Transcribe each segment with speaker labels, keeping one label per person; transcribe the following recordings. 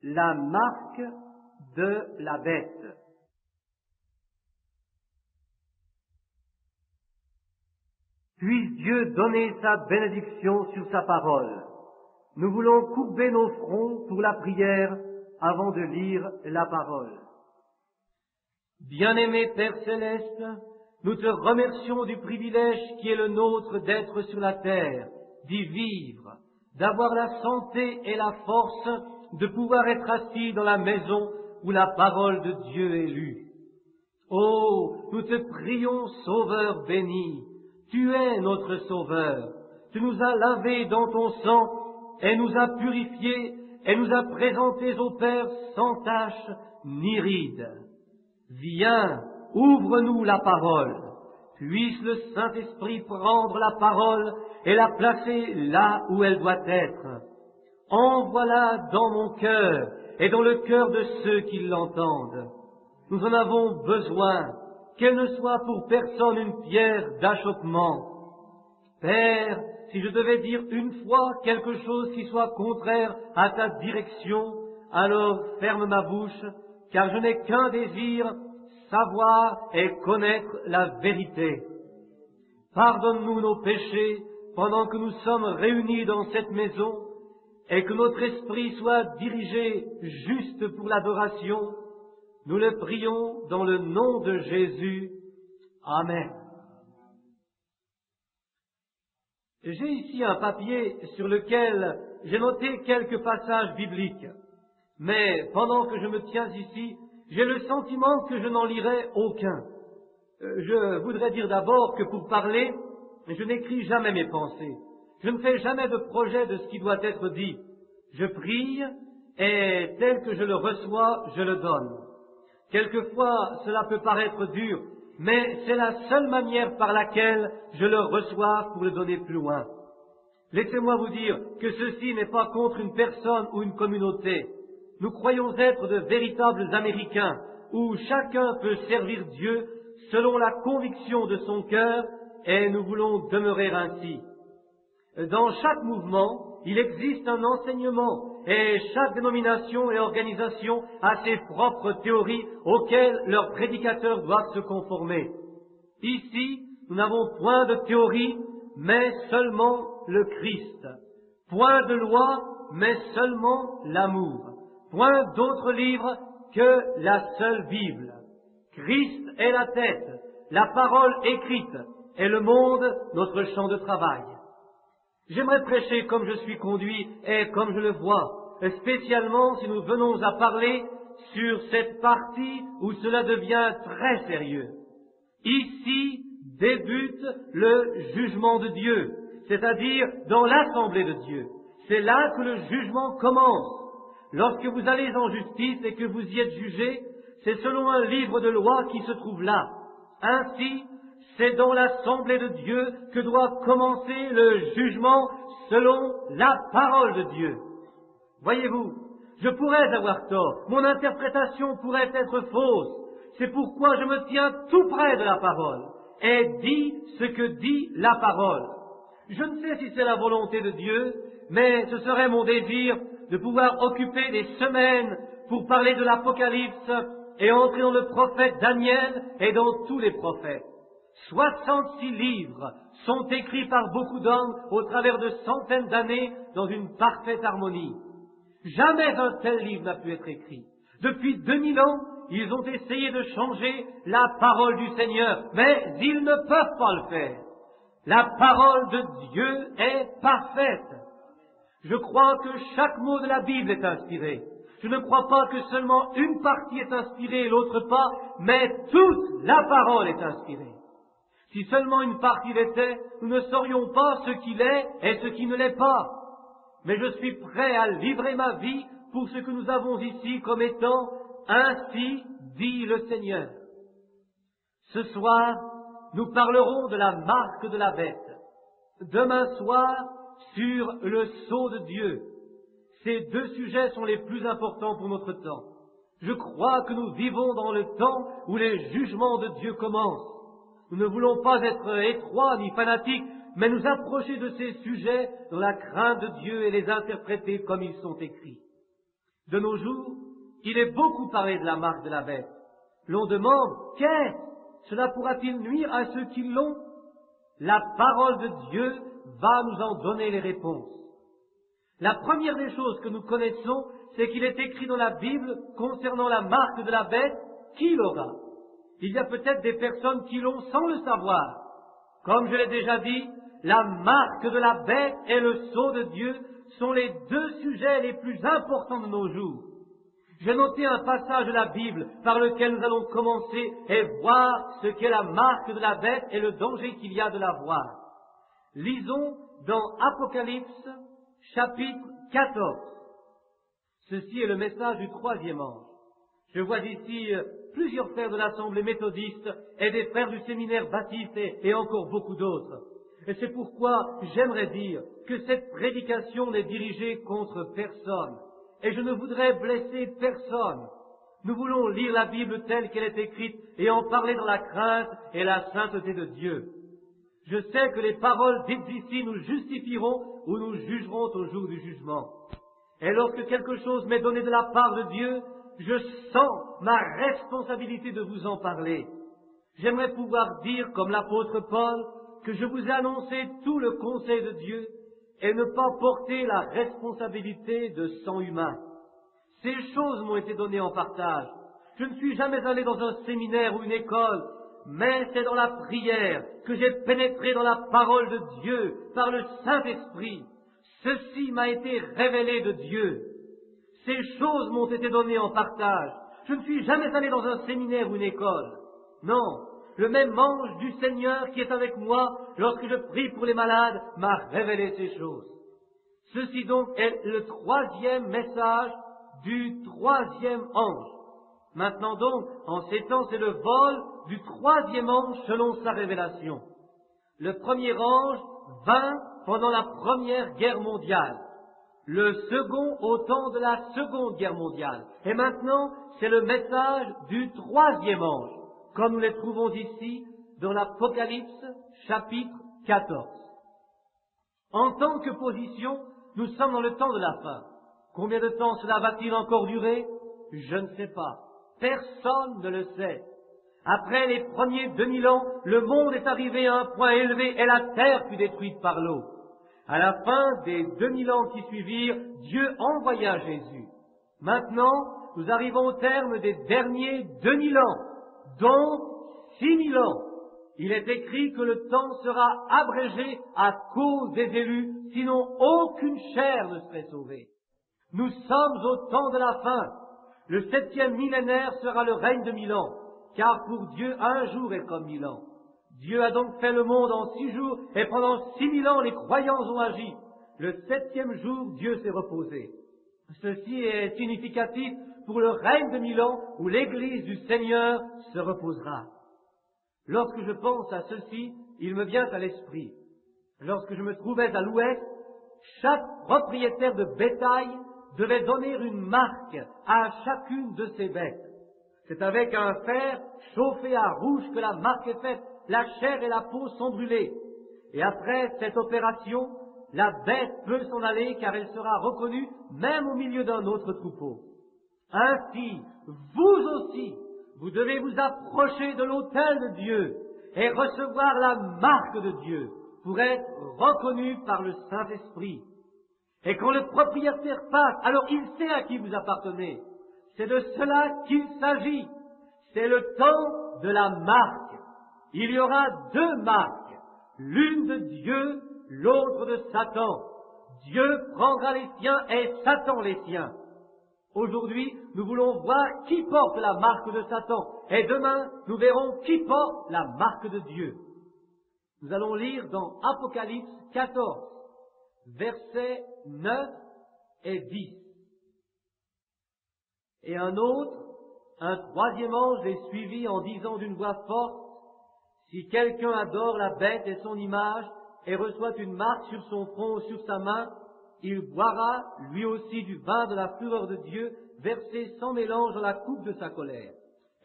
Speaker 1: La marque de la bête. Puisse Dieu donner sa bénédiction sur sa parole. Nous voulons courber nos fronts pour la prière avant de lire la parole. Bien-aimé Père Céleste, nous te remercions du privilège qui est le nôtre d'être sur la terre, d'y vivre, d'avoir la santé et la force de pouvoir être assis dans la maison où la parole de Dieu est lue. Oh, nous te prions, Sauveur béni, tu es notre Sauveur, tu nous as lavés dans ton sang et nous as purifiés et nous as présentés au Père sans tache ni ride. Viens, ouvre-nous la parole, puisse le Saint-Esprit prendre la parole et la placer là où elle doit être. Envoie-la dans mon cœur et dans le cœur de ceux qui l'entendent. Nous en avons besoin, qu'elle ne soit pour personne une pierre d'achoppement. Père, si je devais dire une fois quelque chose qui soit contraire à ta direction, alors ferme ma bouche, car je n'ai qu'un désir, savoir et connaître la vérité. Pardonne-nous nos péchés pendant que nous sommes réunis dans cette maison, et que notre esprit soit dirigé juste pour l'adoration. Nous le prions dans le nom de Jésus. Amen. J'ai ici un papier sur lequel j'ai noté quelques passages bibliques. Mais pendant que je me tiens ici, j'ai le sentiment que je n'en lirai aucun. Je voudrais dire d'abord que pour parler, je n'écris jamais mes pensées. Je ne fais jamais de projet de ce qui doit être dit. Je prie et tel que je le reçois, je le donne. Quelquefois, cela peut paraître dur, mais c'est la seule manière par laquelle je le reçois pour le donner plus loin. Laissez-moi vous dire que ceci n'est pas contre une personne ou une communauté. Nous croyons être de véritables Américains, où chacun peut servir Dieu selon la conviction de son cœur, et nous voulons demeurer ainsi. Dans chaque mouvement, il existe un enseignement, et chaque dénomination et organisation a ses propres théories auxquelles leurs prédicateurs doivent se conformer. Ici, nous n'avons point de théorie, mais seulement le Christ. Point de loi, mais seulement l'amour. Point d'autre livre que la seule Bible. Christ est la tête, la parole écrite, et le monde notre champ de travail. J'aimerais prêcher comme je suis conduit et comme je le vois, spécialement si nous venons à parler sur cette partie où cela devient très sérieux. Ici débute le jugement de Dieu, c'est-à-dire dans l'assemblée de Dieu. C'est là que le jugement commence. Lorsque vous allez en justice et que vous y êtes jugé, c'est selon un livre de loi qui se trouve là. Ainsi, c'est dans l'assemblée de Dieu que doit commencer le jugement selon la parole de Dieu. Voyez-vous, je pourrais avoir tort, mon interprétation pourrait être fausse. C'est pourquoi je me tiens tout près de la parole et dis ce que dit la parole. Je ne sais si c'est la volonté de Dieu, mais ce serait mon désir de pouvoir occuper des semaines pour parler de l'Apocalypse et entrer dans le prophète Daniel et dans tous les prophètes. 66 livres sont écrits par beaucoup d'hommes au travers de centaines d'années dans une parfaite harmonie. Jamais un tel livre n'a pu être écrit. Depuis 2000 ans, ils ont essayé de changer la parole du Seigneur, mais ils ne peuvent pas le faire. La parole de Dieu est parfaite. Je crois que chaque mot de la Bible est inspiré. Je ne crois pas que seulement une partie est inspirée et l'autre pas, mais toute la parole est inspirée. Si seulement une partie l'était, nous ne saurions pas ce qu'il est et ce qui ne l'est pas. Mais je suis prêt à livrer ma vie pour ce que nous avons ici comme étant « Ainsi dit le Seigneur ». Ce soir, nous parlerons de la marque de la bête. Demain soir, sur le sceau de Dieu. Ces deux sujets sont les plus importants pour notre temps. Je crois que nous vivons dans le temps où les jugements de Dieu commencent. Nous ne voulons pas être étroits ni fanatiques, mais nous approcher de ces sujets dans la crainte de Dieu et les interpréter comme ils sont écrits. De nos jours, il est beaucoup parlé de la marque de la bête. L'on demande, qu'est-ce? Cela pourra-t-il nuire à ceux qui l'ont? La parole de Dieu va nous en donner les réponses. La première des choses que nous connaissons, c'est qu'il est écrit dans la Bible, concernant la marque de la bête, qui l'aura. Il y a peut-être des personnes qui l'ont sans le savoir. Comme je l'ai déjà dit, la marque de la bête et le sceau de Dieu sont les deux sujets les plus importants de nos jours. J'ai noté un passage de la Bible par lequel nous allons commencer et voir ce qu'est la marque de la bête et le danger qu'il y a de la voir. Lisons dans Apocalypse, chapitre 14. Ceci est le message du troisième ange. Je vois ici plusieurs frères de l'Assemblée méthodiste et des frères du séminaire baptiste et encore beaucoup d'autres. Et c'est pourquoi j'aimerais dire que cette prédication n'est dirigée contre personne. Et je ne voudrais blesser personne. Nous voulons lire la Bible telle qu'elle est écrite et en parler dans la crainte et la sainteté de Dieu. Je sais que les paroles dites ici nous justifieront ou nous jugeront au jour du jugement. Et lorsque quelque chose m'est donné de la part de Dieu, je sens ma responsabilité de vous en parler. J'aimerais pouvoir dire, comme l'apôtre Paul, que je vous ai annoncé tout le conseil de Dieu et ne pas porter la responsabilité de sang humain. Ces choses m'ont été données en partage. Je ne suis jamais allé dans un séminaire ou une école, mais c'est dans la prière que j'ai pénétré dans la parole de Dieu par le Saint-Esprit. Ceci m'a été révélé de Dieu. Ces choses m'ont été données en partage. Je ne suis jamais allé dans un séminaire ou une école. Non, le même ange du Seigneur qui est avec moi lorsque je prie pour les malades m'a révélé ces choses. Ceci donc est le troisième message du troisième ange. Maintenant donc, en ces temps, c'est le vol du troisième ange selon sa révélation. Le premier ange vint pendant la Première Guerre mondiale. Le second au temps de la Seconde Guerre mondiale. Et maintenant, c'est le message du troisième ange, comme nous les trouvons ici dans l'Apocalypse, chapitre 14. En tant que position, nous sommes dans le temps de la fin. Combien de temps cela va-t-il encore durer? Je ne sais pas. Personne ne le sait. Après les premiers 2000 ans, le monde est arrivé à un point élevé et la terre fut détruite par l'eau. À la fin des 2000 ans qui suivirent, Dieu envoya Jésus. Maintenant, nous arrivons au terme des derniers 2000 ans, donc 6000 ans. Il est écrit que le temps sera abrégé à cause des élus, sinon aucune chair ne serait sauvée. Nous sommes au temps de la fin. Le 7e millénaire sera le règne de 1000 ans, car pour Dieu un jour est comme 1000 ans. Dieu a donc fait le monde en 6 jours, et pendant 6000 ans les croyants ont agi. Le 7e jour, Dieu s'est reposé. Ceci est significatif pour le règne de 1000 ans, où l'Église du Seigneur se reposera. Lorsque je pense à ceci, il me vient à l'esprit. Lorsque je me trouvais à l'ouest, chaque propriétaire de bétail devait donner une marque à chacune de ses bêtes. C'est avec un fer chauffé à rouge que la marque est faite. La chair et la peau sont brûlées. Et après cette opération, la bête peut s'en aller car elle sera reconnue même au milieu d'un autre troupeau. Ainsi, vous aussi, vous devez vous approcher de l'autel de Dieu et recevoir la marque de Dieu pour être reconnu par le Saint-Esprit. Et quand le propriétaire passe, alors il sait à qui vous appartenez. C'est de cela qu'il s'agit. C'est le temps de la marque. Il y aura 2 marques, l'une de Dieu, l'autre de Satan. Dieu prendra les siens et Satan les siens. Aujourd'hui, nous voulons voir qui porte la marque de Satan. Et demain, nous verrons qui porte la marque de Dieu. Nous allons lire dans Apocalypse 14, versets 9 et 10. Et un troisième ange les suivit en disant d'une voix forte, « Si quelqu'un adore la bête et son image et reçoit une marque sur son front ou sur sa main, il boira lui aussi du vin de la fureur de Dieu, versé sans mélange dans la coupe de sa colère.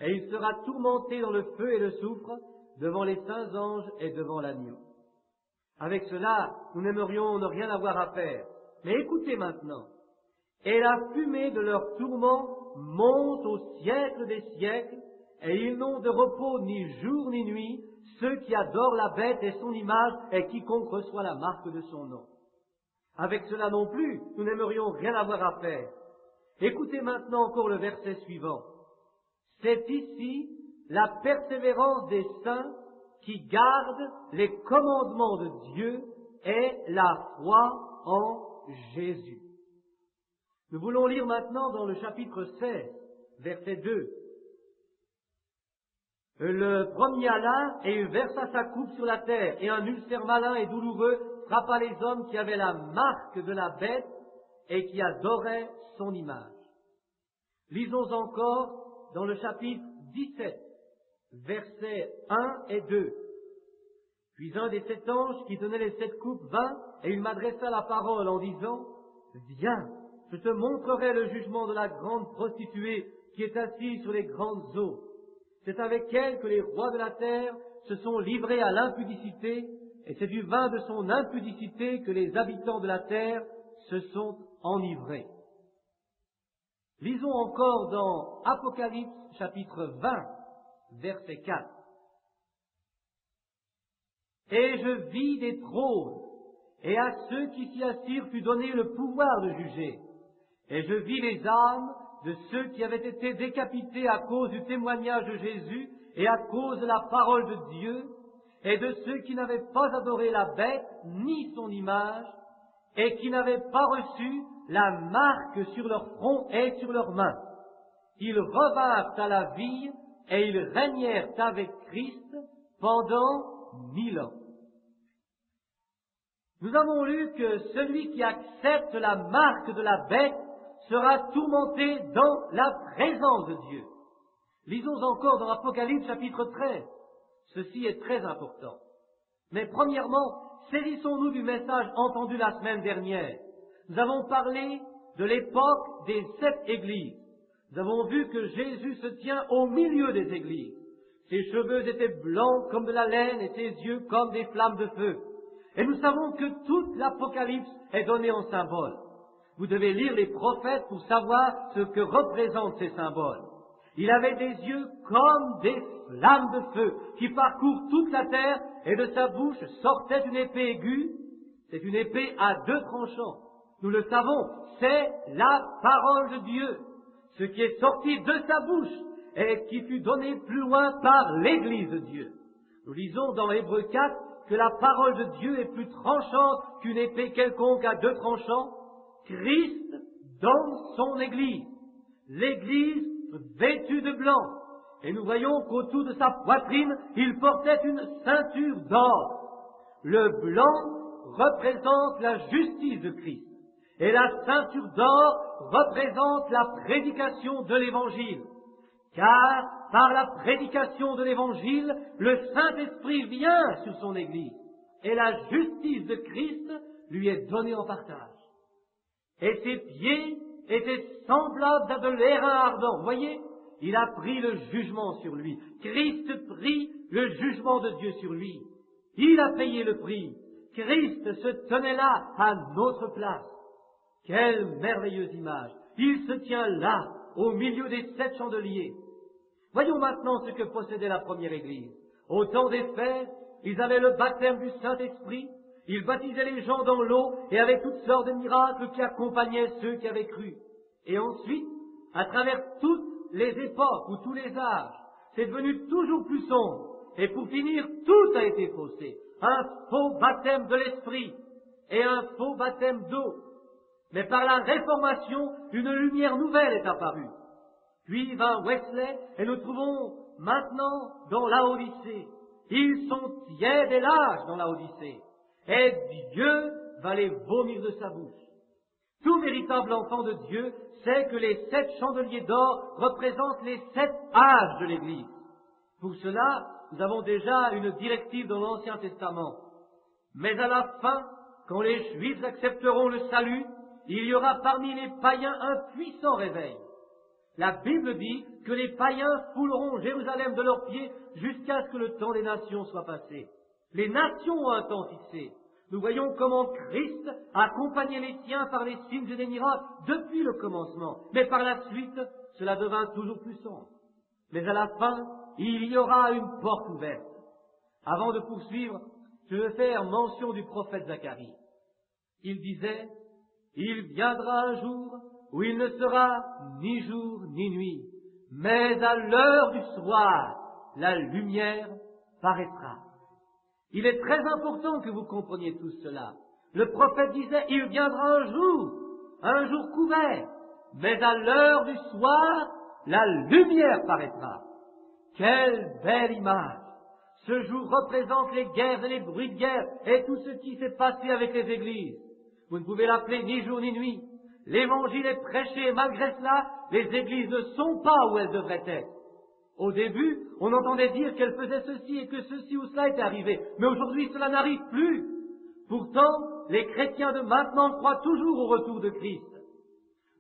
Speaker 1: Et il sera tourmenté dans le feu et le soufre, devant les saints anges et devant l'agneau. » Avec cela, nous n'aimerions ne rien avoir à faire. Mais écoutez maintenant. et la fumée de leurs tourments monte au siècle des siècles, et ils n'ont de repos ni jour ni nuit, ceux qui adorent la bête et son image, et quiconque reçoit la marque de son nom. Avec cela non plus, nous n'aimerions rien avoir à faire. Écoutez maintenant encore le verset suivant. C'est ici la persévérance des saints qui gardent les commandements de Dieu et la foi en Jésus. Nous voulons lire maintenant dans le chapitre 16, verset 2. Le premier alla et il versa sa coupe sur la terre, et un ulcère malin et douloureux frappa les hommes qui avaient la marque de la bête et qui adoraient son image. Lisons encore dans le chapitre 17, versets 1 et 2. Puis un des 7 anges qui tenait les 7 coupes vint, et il m'adressa la parole en disant, « Viens, je te montrerai le jugement de la grande prostituée qui est assise sur les grandes eaux. C'est avec elle que les rois de la terre se sont livrés à l'impudicité, et c'est du vin de son impudicité que les habitants de la terre se sont enivrés. » Lisons encore dans Apocalypse chapitre 20, verset 4. « Et je vis des trônes, et à ceux qui s'y assirent fut donné le pouvoir de juger. Et je vis les âmes de ceux qui avaient été décapités à cause du témoignage de Jésus et à cause de la parole de Dieu, et de ceux qui n'avaient pas adoré la bête ni son image, et qui n'avaient pas reçu la marque sur leur front et sur leurs mains. Ils revinrent à la vie et ils régnèrent avec Christ pendant 1000 ans. Nous avons lu que celui qui accepte la marque de la bête sera tourmenté dans la présence de Dieu. Lisons encore dans Apocalypse chapitre 13. Ceci est très important. Mais premièrement, saisissons-nous du message entendu la semaine dernière. Nous avons parlé de l'époque des 7 églises. Nous avons vu que Jésus se tient au milieu des églises. Ses cheveux étaient blancs comme de la laine et ses yeux comme des flammes de feu. Et nous savons que toute l'Apocalypse est donnée en symboles. Vous devez lire les prophètes pour savoir ce que représentent ces symboles. Il avait des yeux comme des flammes de feu qui parcourent toute la terre, et de sa bouche sortait une épée aiguë. C'est une épée à 2 tranchants. Nous le savons, c'est la parole de Dieu, ce qui est sorti de sa bouche et qui fut donné plus loin par l'Église de Dieu. Nous lisons dans Hébreux 4 que la parole de Dieu est plus tranchante qu'une épée quelconque à 2 tranchants. Christ dans son Église, l'Église vêtue de blanc, et nous voyons qu'autour de sa poitrine, il portait une ceinture d'or. Le blanc représente la justice de Christ, et la ceinture d'or représente la prédication de l'Évangile. Car par la prédication de l'Évangile, le Saint-Esprit vient sur son Église, et la justice de Christ lui est donnée en partage. Et ses pieds étaient semblables à de l'airain ardent. Voyez, il a pris le jugement sur lui. Christ prit le jugement de Dieu sur lui. Il a payé le prix. Christ se tenait là, à notre place. Quelle merveilleuse image! Il se tient là, au milieu des 7 chandeliers. Voyons maintenant ce que possédait la première Église. Au temps des fêtes, ils avaient le baptême du Saint-Esprit. Ils baptisaient les gens dans l'eau et avec toutes sortes de miracles qui accompagnaient ceux qui avaient cru. Et ensuite, à travers toutes les époques ou tous les âges, c'est devenu toujours plus sombre. Et pour finir, tout a été faussé. Un faux baptême de l'Esprit et un faux baptême d'eau. Mais par la Réformation, une lumière nouvelle est apparue. Puis vint Wesley et nous trouvons maintenant dans la Odyssée. Ils sont tièdes et lâches dans la Odyssée. Et Dieu va les vomir de sa bouche. Tout véritable enfant de Dieu sait que les 7 chandeliers d'or représentent les 7 âges de l'Église. Pour cela, nous avons déjà une directive dans l'Ancien Testament. Mais à la fin, quand les Juifs accepteront le salut, il y aura parmi les païens un puissant réveil. La Bible dit que les païens fouleront Jérusalem de leurs pieds jusqu'à ce que le temps des nations soit passé. Les nations ont un temps fixé. Nous voyons comment Christ accompagnait les siens par les signes et les miracles depuis le commencement. Mais par la suite, cela devint toujours plus sombre. Mais à la fin, il y aura une porte ouverte. Avant de poursuivre, je veux faire mention du prophète Zacharie. Il disait, « Il viendra un jour où il ne sera ni jour ni nuit, mais à l'heure du soir, la lumière paraîtra. » Il est très important que vous compreniez tout cela. Le prophète disait, il viendra un jour couvert, mais à l'heure du soir, la lumière paraîtra. Quelle belle image! Ce jour représente les guerres et les bruits de guerre et tout ce qui s'est passé avec les églises. Vous ne pouvez l'appeler ni jour ni nuit. L'évangile est prêché et malgré cela, les églises ne sont pas où elles devraient être. Au début, on entendait dire qu'elle faisait ceci et que ceci ou cela était arrivé. Mais aujourd'hui, cela n'arrive plus. Pourtant, les chrétiens de maintenant croient toujours au retour de Christ.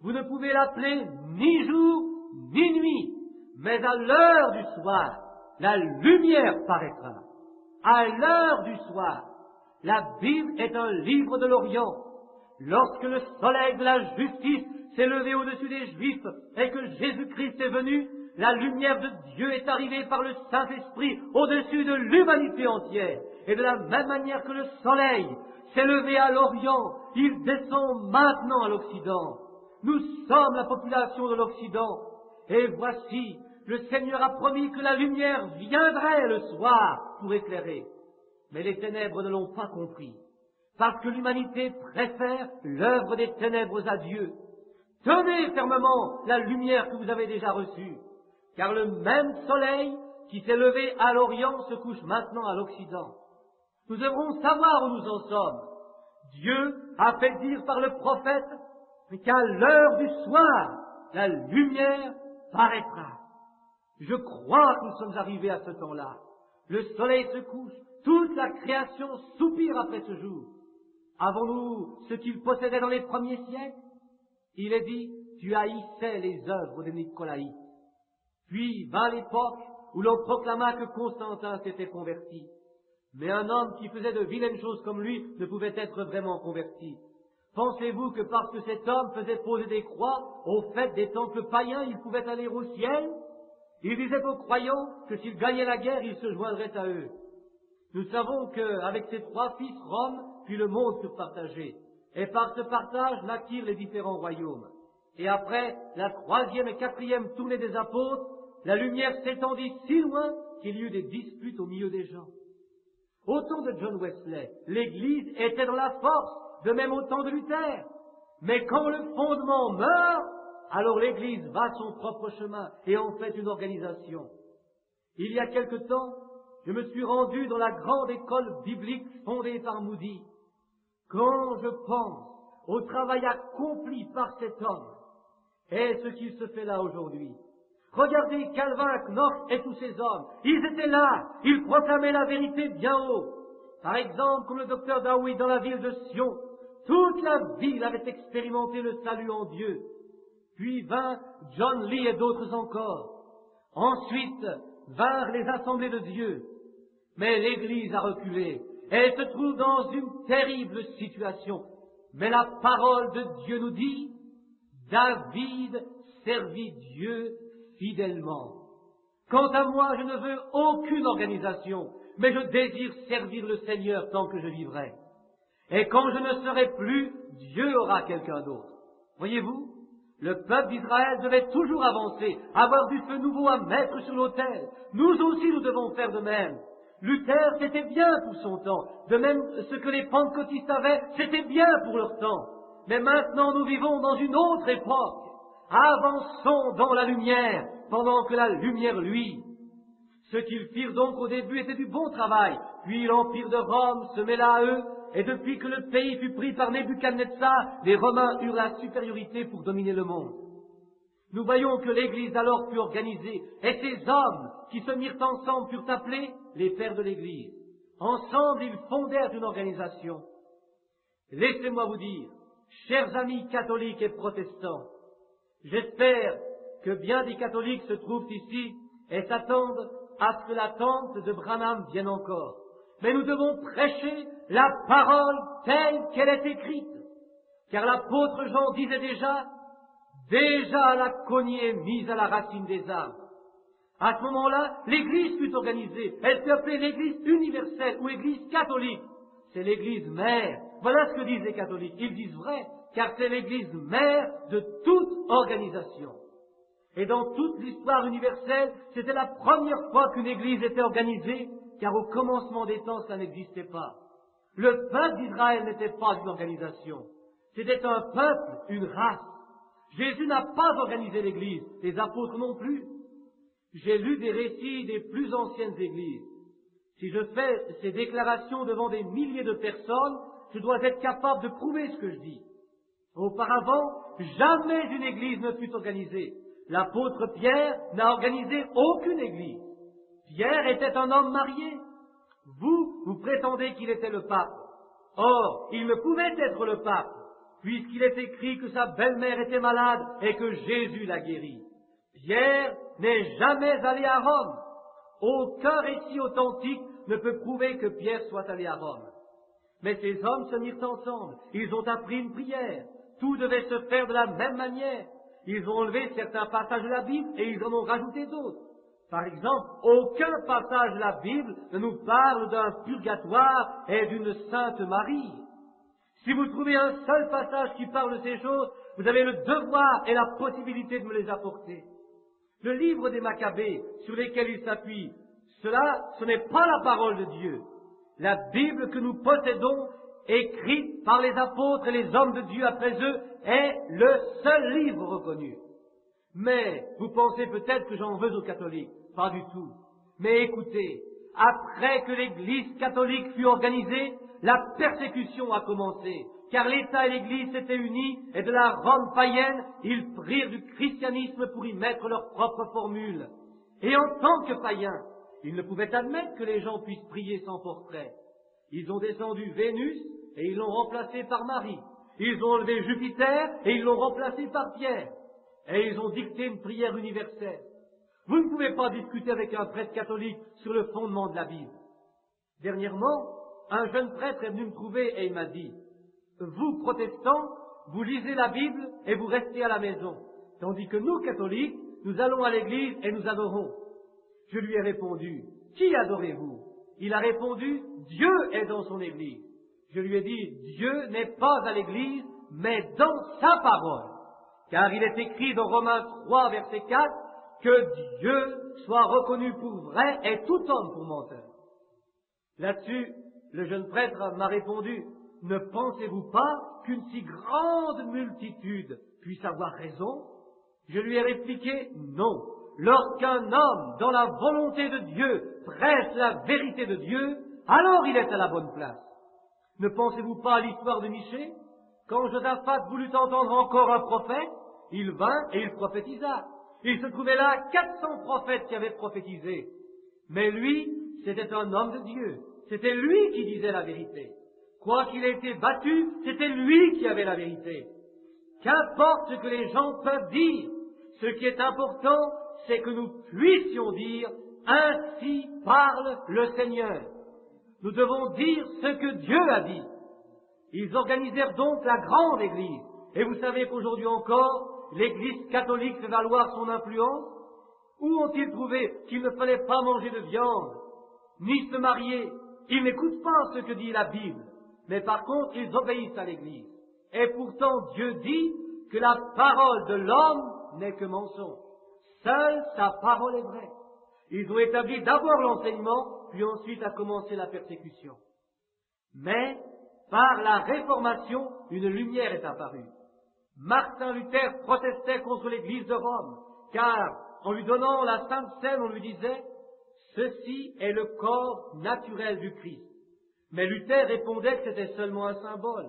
Speaker 1: Vous ne pouvez l'appeler ni jour ni nuit, mais à l'heure du soir, la lumière paraîtra. À l'heure du soir, la Bible est un livre de l'Orient. Lorsque le soleil de la justice s'est levé au-dessus des Juifs et que Jésus-Christ est venu, la lumière de Dieu est arrivée par le Saint-Esprit au-dessus de l'humanité entière. Et de la même manière que le soleil s'est levé à l'Orient, il descend maintenant à l'Occident. Nous sommes la population de l'Occident. Et voici, le Seigneur a promis que la lumière viendrait le soir pour éclairer. Mais les ténèbres ne l'ont pas compris, parce que l'humanité préfère l'œuvre des ténèbres à Dieu. Tenez fermement la lumière que vous avez déjà reçue, car le même soleil qui s'est levé à l'Orient se couche maintenant à l'Occident. Nous devrons savoir où nous en sommes. Dieu a fait dire par le prophète qu'à l'heure du soir, la lumière paraîtra. Je crois que nous sommes arrivés à ce temps-là. Le soleil se couche, toute la création soupire après ce jour. Avons-nous ce qu'il possédait dans les premiers siècles? Il est dit, tu haïssais les œuvres des Nicolaïtes. Puis vint l'époque où l'on proclama que Constantin s'était converti. Mais un homme qui faisait de vilaines choses comme lui ne pouvait être vraiment converti. Pensez-vous que parce que cet homme faisait poser des croix au fait des temples païens, il pouvait aller au ciel? Il disait aux croyants que s'il gagnait la guerre, il se joindrait à eux. Nous savons qu'avec ses 3 fils, Rome puis le monde furent partagés. Et par ce partage naquirent les différents royaumes. Et après la 3e et 4e tournée des apôtres, la lumière s'étendit si loin qu'il y eut des disputes au milieu des gens. Au temps de John Wesley, l'Église était dans la force, de même au temps de Luther. Mais quand le fondement meurt, alors l'Église va son propre chemin et en fait une organisation. Il y a quelque temps, je me suis rendu dans la grande école biblique fondée par Moody. Quand je pense au travail accompli par cet homme et ce qu'il se fait là aujourd'hui, regardez Calvin, Knox et tous ces hommes. Ils étaient là, ils proclamaient la vérité bien haut. Par exemple, comme le docteur Dowie dans la ville de Sion, toute la ville avait expérimenté le salut en Dieu. Puis vint John Lee et d'autres encore. Ensuite vinrent les assemblées de Dieu. Mais l'Église a reculé. Elle se trouve dans une terrible situation. Mais la parole de Dieu nous dit, David servit Dieu fidèlement. Quant à moi, je ne veux aucune organisation, mais je désire servir le Seigneur tant que je vivrai. Et quand je ne serai plus, Dieu aura quelqu'un d'autre. Voyez-vous, le peuple d'Israël devait toujours avancer, avoir du feu nouveau à mettre sur l'autel. Nous aussi, nous devons faire de même. Luther, c'était bien pour son temps. De même, ce que les pentecôtistes avaient, c'était bien pour leur temps. Mais maintenant, nous vivons dans une autre époque. Avançons dans la lumière, pendant que la lumière luit. Ce qu'ils firent donc au début était du bon travail. Puis l'empire de Rome se mêla à eux, et depuis que le pays fut pris par Nebuchadnezzar, les Romains eurent la supériorité pour dominer le monde. Nous voyons que l'Église alors fut organisée, et ces hommes qui se mirent ensemble furent appelés les pères de l'Église. Ensemble, ils fondèrent une organisation. Laissez-moi vous dire, chers amis catholiques et protestants, j'espère que bien des catholiques se trouvent ici et s'attendent à ce que la tente de Branham vienne encore. mais nous devons prêcher la parole telle qu'elle est écrite. Car l'apôtre Jean disait déjà la cognée mise à la racine des arbres. À ce moment-là, l'Église fut organisée. Elle fut appelée l'Église universelle ou Église catholique. C'est l'Église mère. Voilà ce que disent les catholiques. Ils disent vrai, car c'est l'Église mère de toute organisation. Et dans toute l'histoire universelle, c'était la première fois qu'une Église était organisée, car au commencement des temps, ça n'existait pas. Le peuple d'Israël n'était pas une organisation. C'était un peuple, une race. Jésus n'a pas organisé l'Église, les apôtres non plus. J'ai lu des récits des plus anciennes Églises. Si je fais ces déclarations devant des milliers de personnes, je dois être capable de prouver ce que je dis. Auparavant, jamais une Église ne fut organisée. L'apôtre Pierre n'a organisé aucune Église. Pierre était un homme marié. Vous prétendez qu'il était le pape. Or, il ne pouvait être le pape, puisqu'il est écrit que sa belle-mère était malade et que Jésus l'a guérie. Pierre n'est jamais allé à Rome. Aucun récit authentique ne peut prouver que Pierre soit allé à Rome. Mais ces hommes se mirent ensemble. Ils ont appris une prière. Tout devait se faire de la même manière. Ils ont enlevé certains passages de la Bible et ils en ont rajouté d'autres. Par exemple, aucun passage de la Bible ne nous parle d'un purgatoire et d'une Sainte Marie. Si vous trouvez un seul passage qui parle de ces choses, vous avez le devoir et la possibilité de me les apporter. Le livre des Maccabées, sur lesquels il s'appuie, ce n'est pas la parole de Dieu. La Bible que nous possédons, écrite par les apôtres et les hommes de Dieu après eux, est le seul livre reconnu. Mais vous pensez peut-être que j'en veux aux catholiques. Pas du tout. Mais écoutez, après que l'Église catholique fut organisée, la persécution a commencé, car l'État et l'Église s'étaient unis, et de la Rome païenne, ils prirent du christianisme pour y mettre leur propre formule. Et en tant que païens, ils ne pouvaient admettre que les gens puissent prier sans portrait. Ils ont descendu Vénus, et ils l'ont remplacé par Marie. Ils ont enlevé Jupiter, et ils l'ont remplacé par Pierre. Et ils ont dicté une prière universelle. Vous ne pouvez pas discuter avec un prêtre catholique sur le fondement de la Bible. Dernièrement, un jeune prêtre est venu me trouver et il m'a dit, « Vous, protestants, vous lisez la Bible et vous restez à la maison, tandis que nous, catholiques, nous allons à l'église et nous adorons. » Je lui ai répondu, « Qui adorez-vous » Il a répondu, « Dieu est dans son église. » Je lui ai dit, « Dieu n'est pas à l'église, mais dans sa parole. » Car il est écrit dans Romains 3, verset 4, que Dieu soit reconnu pour vrai et tout homme pour menteur. Là-dessus, le jeune prêtre m'a répondu, « Ne pensez-vous pas qu'une si grande multitude puisse avoir raison ?» Je lui ai répliqué, « Non. Lorsqu'un homme, dans la volonté de Dieu, prêche la vérité de Dieu, alors il est à la bonne place. Ne pensez-vous pas à l'histoire de Michée? Quand Josaphat voulut entendre encore un prophète, il vint et il prophétisa. Il se trouvait là 400 prophètes qui avaient prophétisé. Mais lui, c'était un homme de Dieu. C'était lui qui disait la vérité. Quoi qu'il ait été battu, c'était lui qui avait la vérité. Qu'importe ce que les gens peuvent dire, ce qui est important, c'est que nous puissions dire « Ainsi parle le Seigneur ». Nous devons dire ce que Dieu a dit. Ils organisèrent donc la grande Église. Et vous savez qu'aujourd'hui encore, l'Église catholique fait valoir son influence. Où ont-ils trouvé qu'il ne fallait pas manger de viande, ni se marier? Ils n'écoutent pas ce que dit la Bible, mais par contre, ils obéissent à l'Église. Et pourtant, Dieu dit que la parole de l'homme n'est que mensonge. Seule sa parole est vraie. Ils ont établi d'abord l'enseignement, puis ensuite a commencé la persécution. Mais, par la Réformation, une lumière est apparue. Martin Luther protestait contre l'Église de Rome, car en lui donnant la Sainte Seine, on lui disait « Ceci est le corps naturel du Christ ». Mais Luther répondait que c'était seulement un symbole.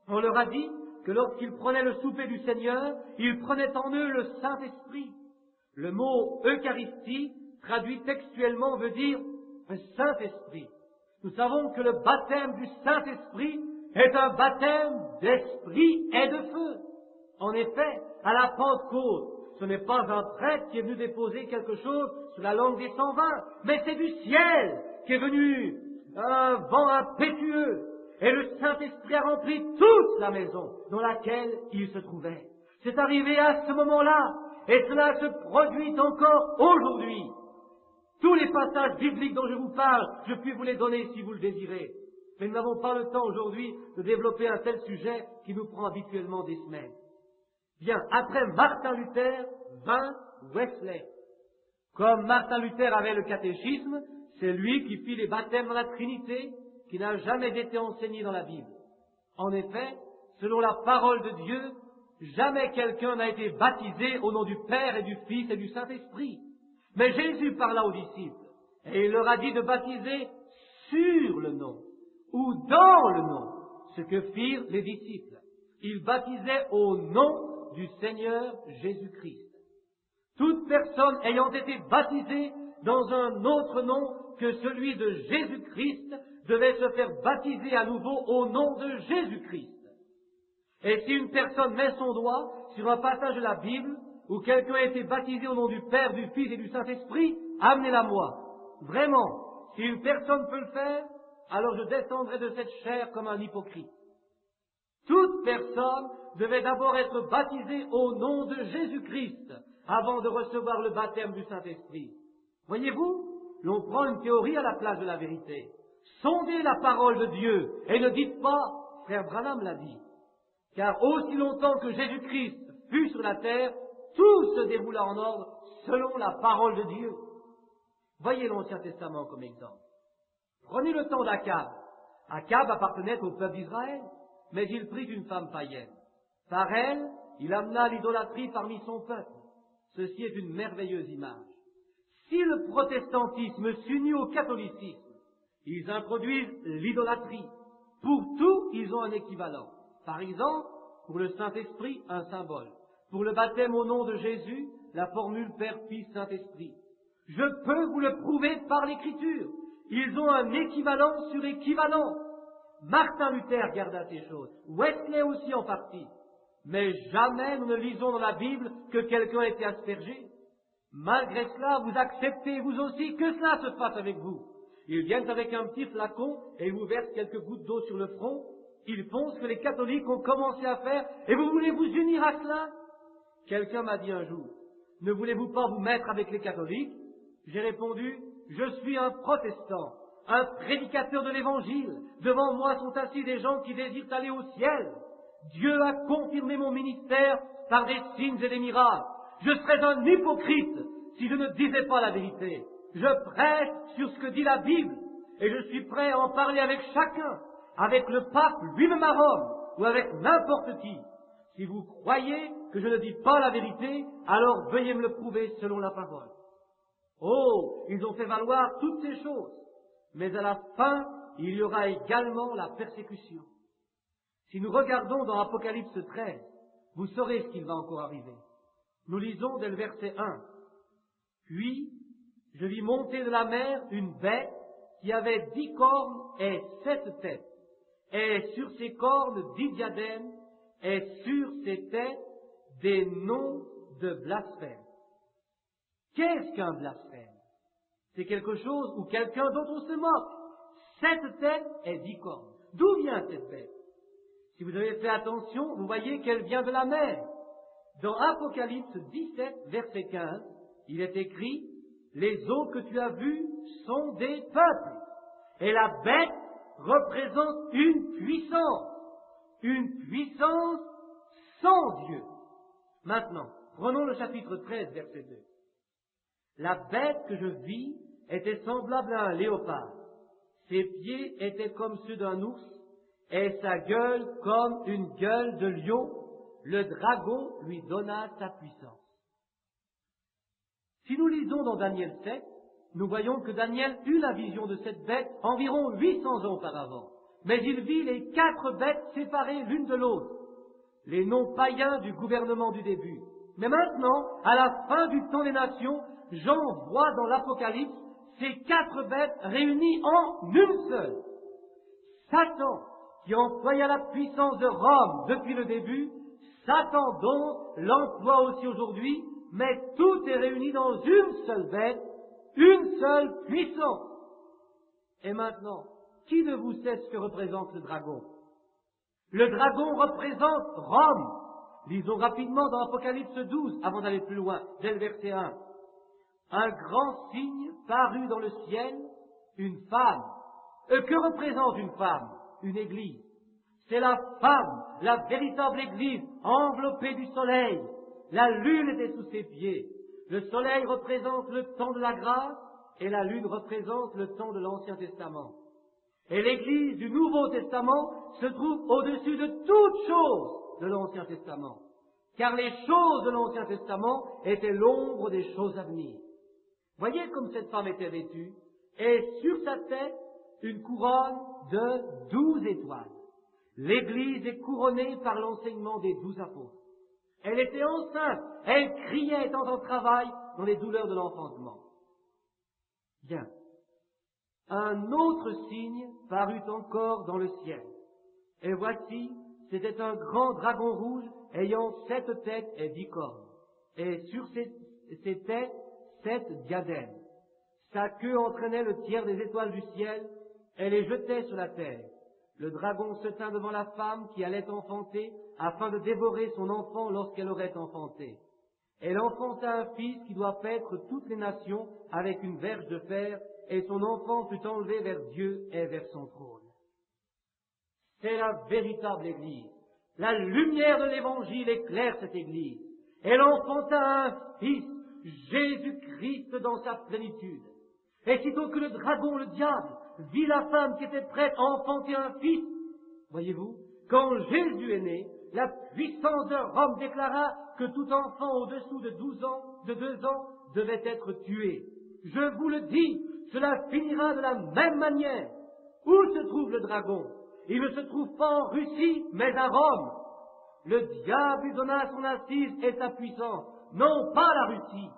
Speaker 1: On leur a dit que lorsqu'ils prenaient le souper du Seigneur, ils prenaient en eux le Saint-Esprit. Le mot « Eucharistie » traduit textuellement veut dire « Saint-Esprit ». Nous savons que le baptême du Saint-Esprit est un baptême d'esprit et de feu. En effet, à la Pentecôte, ce n'est pas un prêtre qui est venu déposer quelque chose sur la langue des 120, mais c'est du ciel qui est venu un vent impétueux, et le Saint-Esprit a rempli toute la maison dans laquelle il se trouvait. C'est arrivé à ce moment-là, et cela se produit encore aujourd'hui. Tous les passages bibliques dont je vous parle, je puis vous les donner si vous le désirez. Mais nous n'avons pas le temps aujourd'hui de développer un tel sujet qui nous prend habituellement des semaines. Bien, après Martin Luther, vint Wesley. Comme Martin Luther avait le catéchisme, c'est lui qui fit les baptêmes dans la Trinité, qui n'a jamais été enseigné dans la Bible. En effet, selon la parole de Dieu, jamais quelqu'un n'a été baptisé au nom du Père et du Fils et du Saint-Esprit. Mais Jésus parla aux disciples, et il leur a dit de baptiser sur le nom, ou dans le nom, ce que firent les disciples. Ils baptisaient au nom du Seigneur Jésus-Christ. Toute personne ayant été baptisée dans un autre nom que celui de Jésus-Christ devait se faire baptiser à nouveau au nom de Jésus-Christ. Et si une personne met son doigt sur un passage de la Bible où quelqu'un a été baptisé au nom du Père, du Fils et du Saint-Esprit, amenez-la moi. Vraiment, si une personne peut le faire, alors je descendrai de cette chair comme un hypocrite. Toute personne devait d'abord être baptisée au nom de Jésus-Christ avant de recevoir le baptême du Saint-Esprit. Voyez-vous, l'on prend une théorie à la place de la vérité. Sondez la parole de Dieu et ne dites pas, frère Branham l'a dit, car aussi longtemps que Jésus-Christ fut sur la terre, tout se déroula en ordre selon la parole de Dieu. Voyez l'Ancien Testament comme exemple. Prenez le temps d'Akab. Akab appartenait au peuple d'Israël, mais il prit une femme païenne. Par elle, il amena l'idolâtrie parmi son peuple. Ceci est une merveilleuse image. Si le protestantisme s'unit au catholicisme, ils introduisent l'idolâtrie. Pour tout, ils ont un équivalent. Par exemple, pour le Saint-Esprit, un symbole. Pour le baptême au nom de Jésus, la formule Père, Fils, Saint-Esprit. Je peux vous le prouver par l'Écriture. Ils ont un équivalent sur équivalent. Martin Luther garda ces choses. Wesley aussi en partie. Mais jamais nous ne lisons dans la Bible que quelqu'un ait été aspergé. Malgré cela, vous acceptez vous aussi que cela se fasse avec vous. Ils viennent avec un petit flacon et ils vous versent quelques gouttes d'eau sur le front. Ils font ce que les catholiques ont commencé à faire et vous voulez vous unir à cela? Quelqu'un m'a dit un jour, ne voulez-vous pas vous mettre avec les catholiques? J'ai répondu, je suis un protestant, un prédicateur de l'Évangile. Devant moi sont assis des gens qui désirent aller au ciel. Dieu a confirmé mon ministère par des signes et des miracles. Je serais un hypocrite si je ne disais pas la vérité. Je prêche sur ce que dit la Bible et je suis prêt à en parler avec chacun, avec le pape lui-même à Rome ou avec n'importe qui. Si vous croyez que je ne dis pas la vérité, alors veuillez me le prouver selon la parole. Oh, ils ont fait valoir toutes ces choses, mais à la fin, il y aura également la persécution. Si nous regardons dans Apocalypse 13, vous saurez ce qu'il va encore arriver. Nous lisons dès le verset 1. Puis, je vis monter de la mer une bête qui avait 10 cornes et 7 têtes, et sur ses cornes 10 diadèmes, et sur ses têtes des noms de blasphème. Qu'est-ce qu'un blasphème? C'est quelque chose ou quelqu'un dont on se moque. 7 têtes et 10 cornes. D'où vient cette bête? Si vous avez fait attention, vous voyez qu'elle vient de la mer. Dans Apocalypse 17, verset 15, il est écrit « Les eaux que tu as vues sont des peuples. » Et la bête représente une puissance sans Dieu. Maintenant, prenons le chapitre 13, verset 2. La bête que je vis était semblable à un léopard. Ses pieds étaient comme ceux d'un ours, et sa gueule comme une gueule de lion. Le dragon lui donna sa puissance. Si nous lisons dans Daniel 7, nous voyons que Daniel eut la vision de cette bête environ 800 ans auparavant. Mais il vit les 4 bêtes séparées l'une de l'autre, les noms païens du gouvernement du début. Mais maintenant, à la fin du temps des nations, Jean voit dans l'Apocalypse ces 4 bêtes réunies en une seule. Satan, qui employa la puissance de Rome depuis le début, Satan donc l'emploie aussi aujourd'hui, mais tout est réuni dans une seule bête, une seule puissance. Et maintenant, Qui de vous sait ce que représente le dragon? Le dragon représente Rome. Lisons rapidement dans Apocalypse 12, avant d'aller plus loin, dès le verset 1. Un grand signe parut dans le ciel, une femme. Que représente une femme? Une église. C'est la femme, la véritable église, enveloppée du soleil. La lune était sous ses pieds. Le soleil représente le temps de la grâce et la lune représente le temps de l'Ancien Testament. Et l'église du Nouveau Testament se trouve au-dessus de toutes choses de l'Ancien Testament. Car les choses de l'Ancien Testament étaient l'ombre des choses à venir. Voyez comme cette femme était vêtue, et sur sa tête, une couronne de 12 étoiles. L'Église est couronnée par l'enseignement des 12 apôtres. Elle était enceinte, elle criait étant en travail dans les douleurs de l'enfantement. Bien. Un autre signe parut encore dans le ciel. Et voici, c'était un grand dragon rouge ayant 7 têtes et 10 cornes. Et sur ces têtes, 7 diadèmes. Sa queue entraînait le tiers des étoiles du ciel et les jetait sur la terre. Le dragon se tint devant la femme qui allait enfanter afin de dévorer son enfant lorsqu'elle aurait enfanté. Elle enfanta un fils qui doit paître toutes les nations avec une verge de fer, et son enfant fut enlevé vers Dieu et vers son trône. C'est la véritable Église. La lumière de l'Évangile éclaire cette Église. Elle enfanta un fils, Jésus-Christ dans sa plénitude. Et sitôt que le dragon, le diable, vit la femme qui était prête à enfanter un fils, voyez-vous, quand Jésus est né, la puissance de Rome déclara que tout enfant au-dessous de 2 ans, devait être tué. Je vous le dis, cela finira de la même manière. Où se trouve le dragon? Il ne se trouve pas en Russie, mais à Rome. Le diable lui donna son assise et sa puissance, non pas la Russie.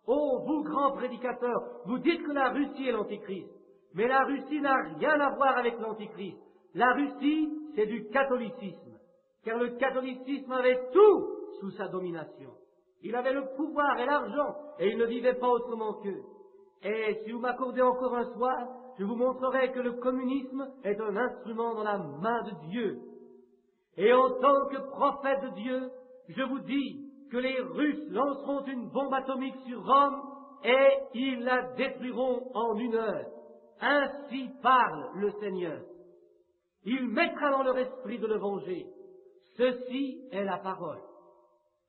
Speaker 1: Oh, vous grands prédicateurs, vous dites que la Russie est l'Antichrist. Mais la Russie n'a rien à voir avec l'Antichrist. La Russie, c'est du catholicisme. Car le catholicisme avait tout sous sa domination. Il avait le pouvoir et l'argent, et il ne vivait pas autrement qu'eux. Et si vous m'accordez encore un soir, je vous montrerai que le communisme est un instrument dans la main de Dieu. Et en tant que prophète de Dieu, je vous dis que les Russes lanceront une bombe atomique sur Rome et ils la détruiront en 1 heure. Ainsi parle le Seigneur. Il mettra dans leur esprit de le venger. Ceci est la parole.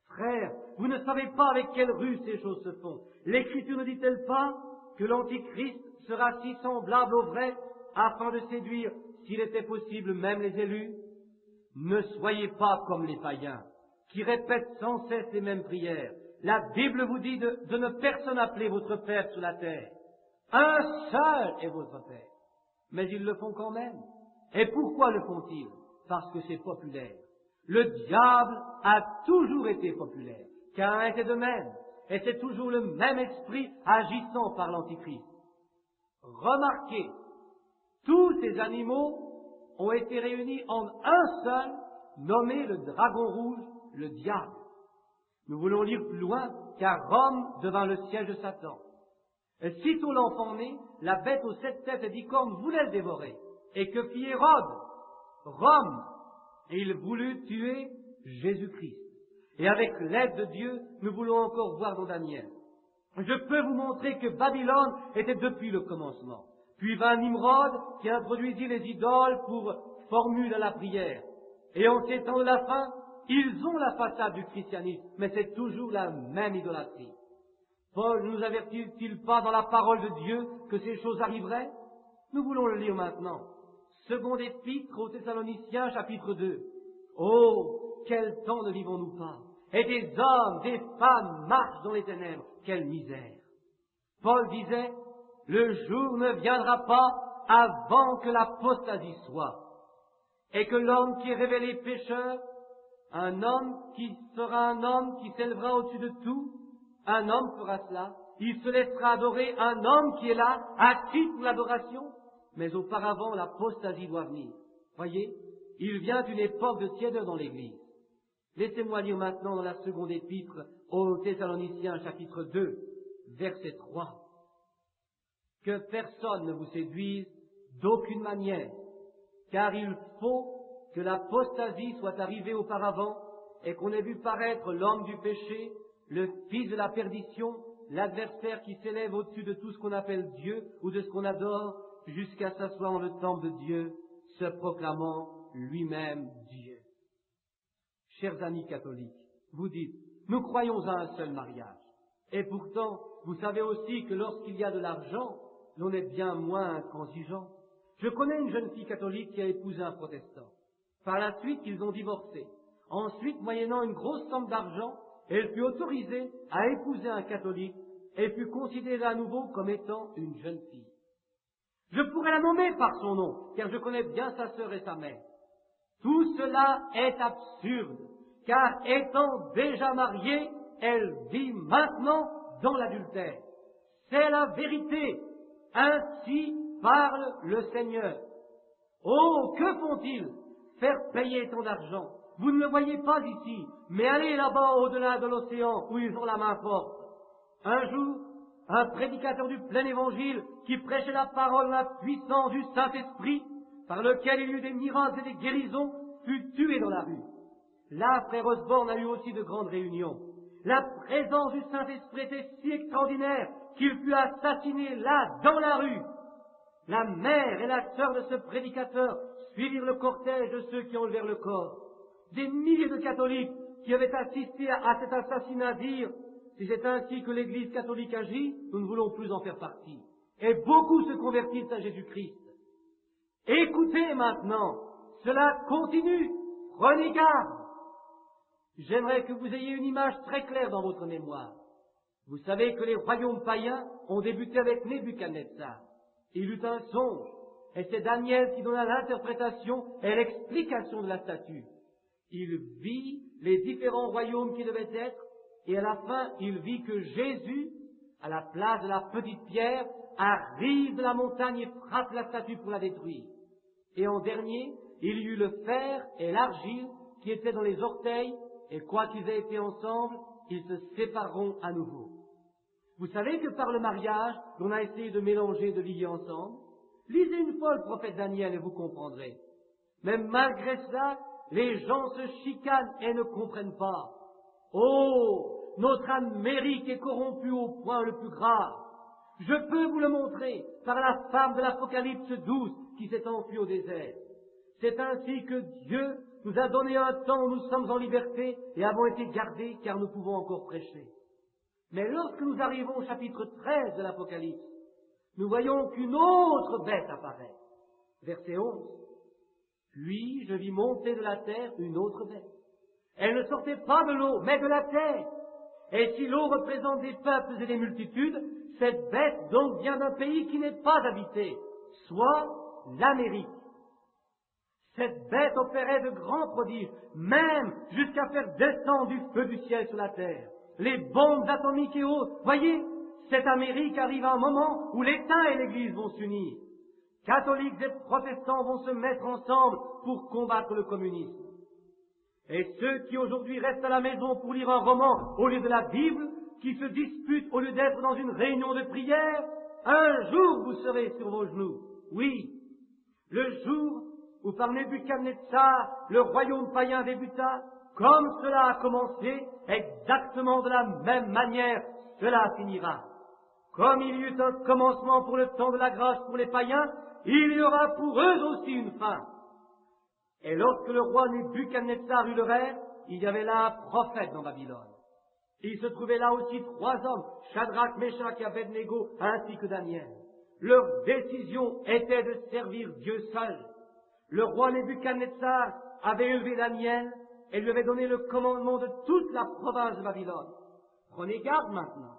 Speaker 1: Frères, vous ne savez pas avec quelle ruse ces choses se font. L'Écriture ne dit-elle pas que l'Antichrist sera si semblable au vrai afin de séduire, s'il était possible, même les élus? Ne soyez pas comme les païens, qui répètent sans cesse les mêmes prières. La Bible vous dit de ne personne appeler votre Père sur la terre. Un seul est votre Père. Mais ils le font quand même. Et pourquoi le font-ils? Parce que c'est populaire. Le diable a toujours été populaire. Caïn était de même. Et c'est toujours le même esprit agissant par l'Antichrist. Remarquez, tous ces animaux ont été réunis en un seul, nommé le dragon rouge, le diable. Nous voulons lire plus loin, car Rome devint le siège de Satan. Et sitôt l'enfant né, la bête aux 7 têtes et 10 cornes voulait le dévorer. Et que fit Hérode? Rome. Et il voulut tuer Jésus-Christ. Et avec l'aide de Dieu, nous voulons encore voir dans Daniel. Je peux vous montrer que Babylone était depuis le commencement. Puis vint Nimrod qui introduisit les idoles pour formule à la prière. Et en ces temps de la fin, ils ont la façade du christianisme, mais c'est toujours la même idolâtrie. Paul ne nous avertit-il pas dans la parole de Dieu que ces choses arriveraient? Nous voulons le lire maintenant. Seconde épître aux Thessaloniciens, chapitre 2. Oh, quel temps ne vivons-nous pas? Et des hommes, des femmes marchent dans les ténèbres. Quelle misère! Paul disait, le jour ne viendra pas avant que l'apostasie soit, et que l'homme qui est révélé pécheur, un homme qui sera un homme qui s'élèvera au-dessus de tout, un homme fera cela, il se laissera adorer un homme qui est là, acquis pour l'adoration, mais auparavant l'apostasie doit venir. Voyez, il vient une époque de tiédeur dans l'Église. Laissez-moi lire maintenant dans la seconde épître aux Thessaloniciens, chapitre 2, verset 3. Que personne ne vous séduise d'aucune manière, car il faut que l'apostasie soit arrivée auparavant et qu'on ait vu paraître l'homme du péché, le fils de la perdition, l'adversaire qui s'élève au-dessus de tout ce qu'on appelle Dieu ou de ce qu'on adore, jusqu'à s'asseoir dans le temple de Dieu, se proclamant lui-même Dieu. Chers amis catholiques, vous dites, nous croyons à un seul mariage. Et pourtant, vous savez aussi que lorsqu'il y a de l'argent, l'on est bien moins intransigeant. Je connais une jeune fille catholique qui a épousé un protestant. Par la suite, ils ont divorcé. Ensuite, moyennant une grosse somme d'argent, elle fut autorisée à épouser un catholique et fut considérée à nouveau comme étant une jeune fille. Je pourrais la nommer par son nom, car je connais bien sa sœur et sa mère. Tout cela est absurde, car étant déjà mariée, elle vit maintenant dans l'adultère. C'est la vérité. Ainsi parle le Seigneur. Oh, que font-ils? Faire payer tant d'argent. Vous ne le voyez pas ici, mais allez là-bas au-delà de l'océan où ils ont la main forte. Un jour, un prédicateur du plein évangile qui prêchait la parole de la puissance du Saint-Esprit, par lequel il y eut des miracles et des guérisons, fut tué dans la rue. Là, frère Osborne a eu aussi de grandes réunions. La présence du Saint-Esprit était si extraordinaire qu'il fut assassiné là, dans la rue. La mère et la sœur de ce prédicateur suivirent le cortège de ceux qui enlevèrent le corps. Des milliers de catholiques qui avaient assisté à cet assassinat dirent « Si c'est ainsi que l'Église catholique agit, nous ne voulons plus en faire partie. » Et beaucoup se convertissent à Jésus-Christ. Écoutez maintenant, cela continue, prenez garde. J'aimerais que vous ayez une image très claire dans votre mémoire. Vous savez que les royaumes païens ont débuté avec Nebuchadnezzar. Il eut un songe, et c'est Daniel qui donna l'interprétation et l'explication de la statue. Il vit les différents royaumes qui devaient être, et à la fin, il vit que Jésus, à la place de la petite pierre, arrive de la montagne et frappe la statue pour la détruire. Et en dernier, il y eut le fer et l'argile qui étaient dans les orteils, et quoi qu'ils aient été ensemble, ils se sépareront à nouveau. Vous savez que par le mariage, on a essayé de mélanger, de lier ensemble. Lisez une fois le prophète Daniel et vous comprendrez. Mais malgré cela, les gens se chicanent et ne comprennent pas. Oh, notre Amérique est corrompue au point le plus grave. Je peux vous le montrer par la femme de l'Apocalypse 12 qui s'est enfuie au désert. C'est ainsi que Dieu nous a donné un temps où nous sommes en liberté et avons été gardés car nous pouvons encore prêcher. Mais lorsque nous arrivons au chapitre 13 de l'Apocalypse, nous voyons qu'une autre bête apparaît. Verset 11. Puis je vis monter de la terre une autre bête. Elle ne sortait pas de l'eau, mais de la terre. Et si l'eau représente des peuples et des multitudes, cette bête donc vient d'un pays qui n'est pas habité, soit l'Amérique. Cette bête opérait de grands prodiges, même jusqu'à faire descendre du feu du ciel sur la terre. Les bombes atomiques et autres. Voyez, cette Amérique arrive à un moment où l'État et l'Église vont s'unir. Catholiques et protestants vont se mettre ensemble pour combattre le communisme. Et ceux qui aujourd'hui restent à la maison pour lire un roman au lieu de la Bible, qui se disputent au lieu d'être dans une réunion de prière, un jour vous serez sur vos genoux. Oui, le jour où par Nebuchadnezzar le royaume païen débuta, comme cela a commencé, exactement de la même manière, cela finira. Comme il y eut un commencement pour le temps de la grâce pour les païens, il y aura pour eux aussi une fin. Et lorsque le roi Nebuchadnezzar eut le rêve, il y avait là un prophète dans Babylone. Il se trouvait là aussi 3 hommes, Shadrach, Meshach et Abednego, ainsi que Daniel. Leur décision était de servir Dieu seul. Le roi Nebuchadnezzar avait élevé Daniel et lui avait donné le commandement de toute la province de Babylone. Prenez garde maintenant.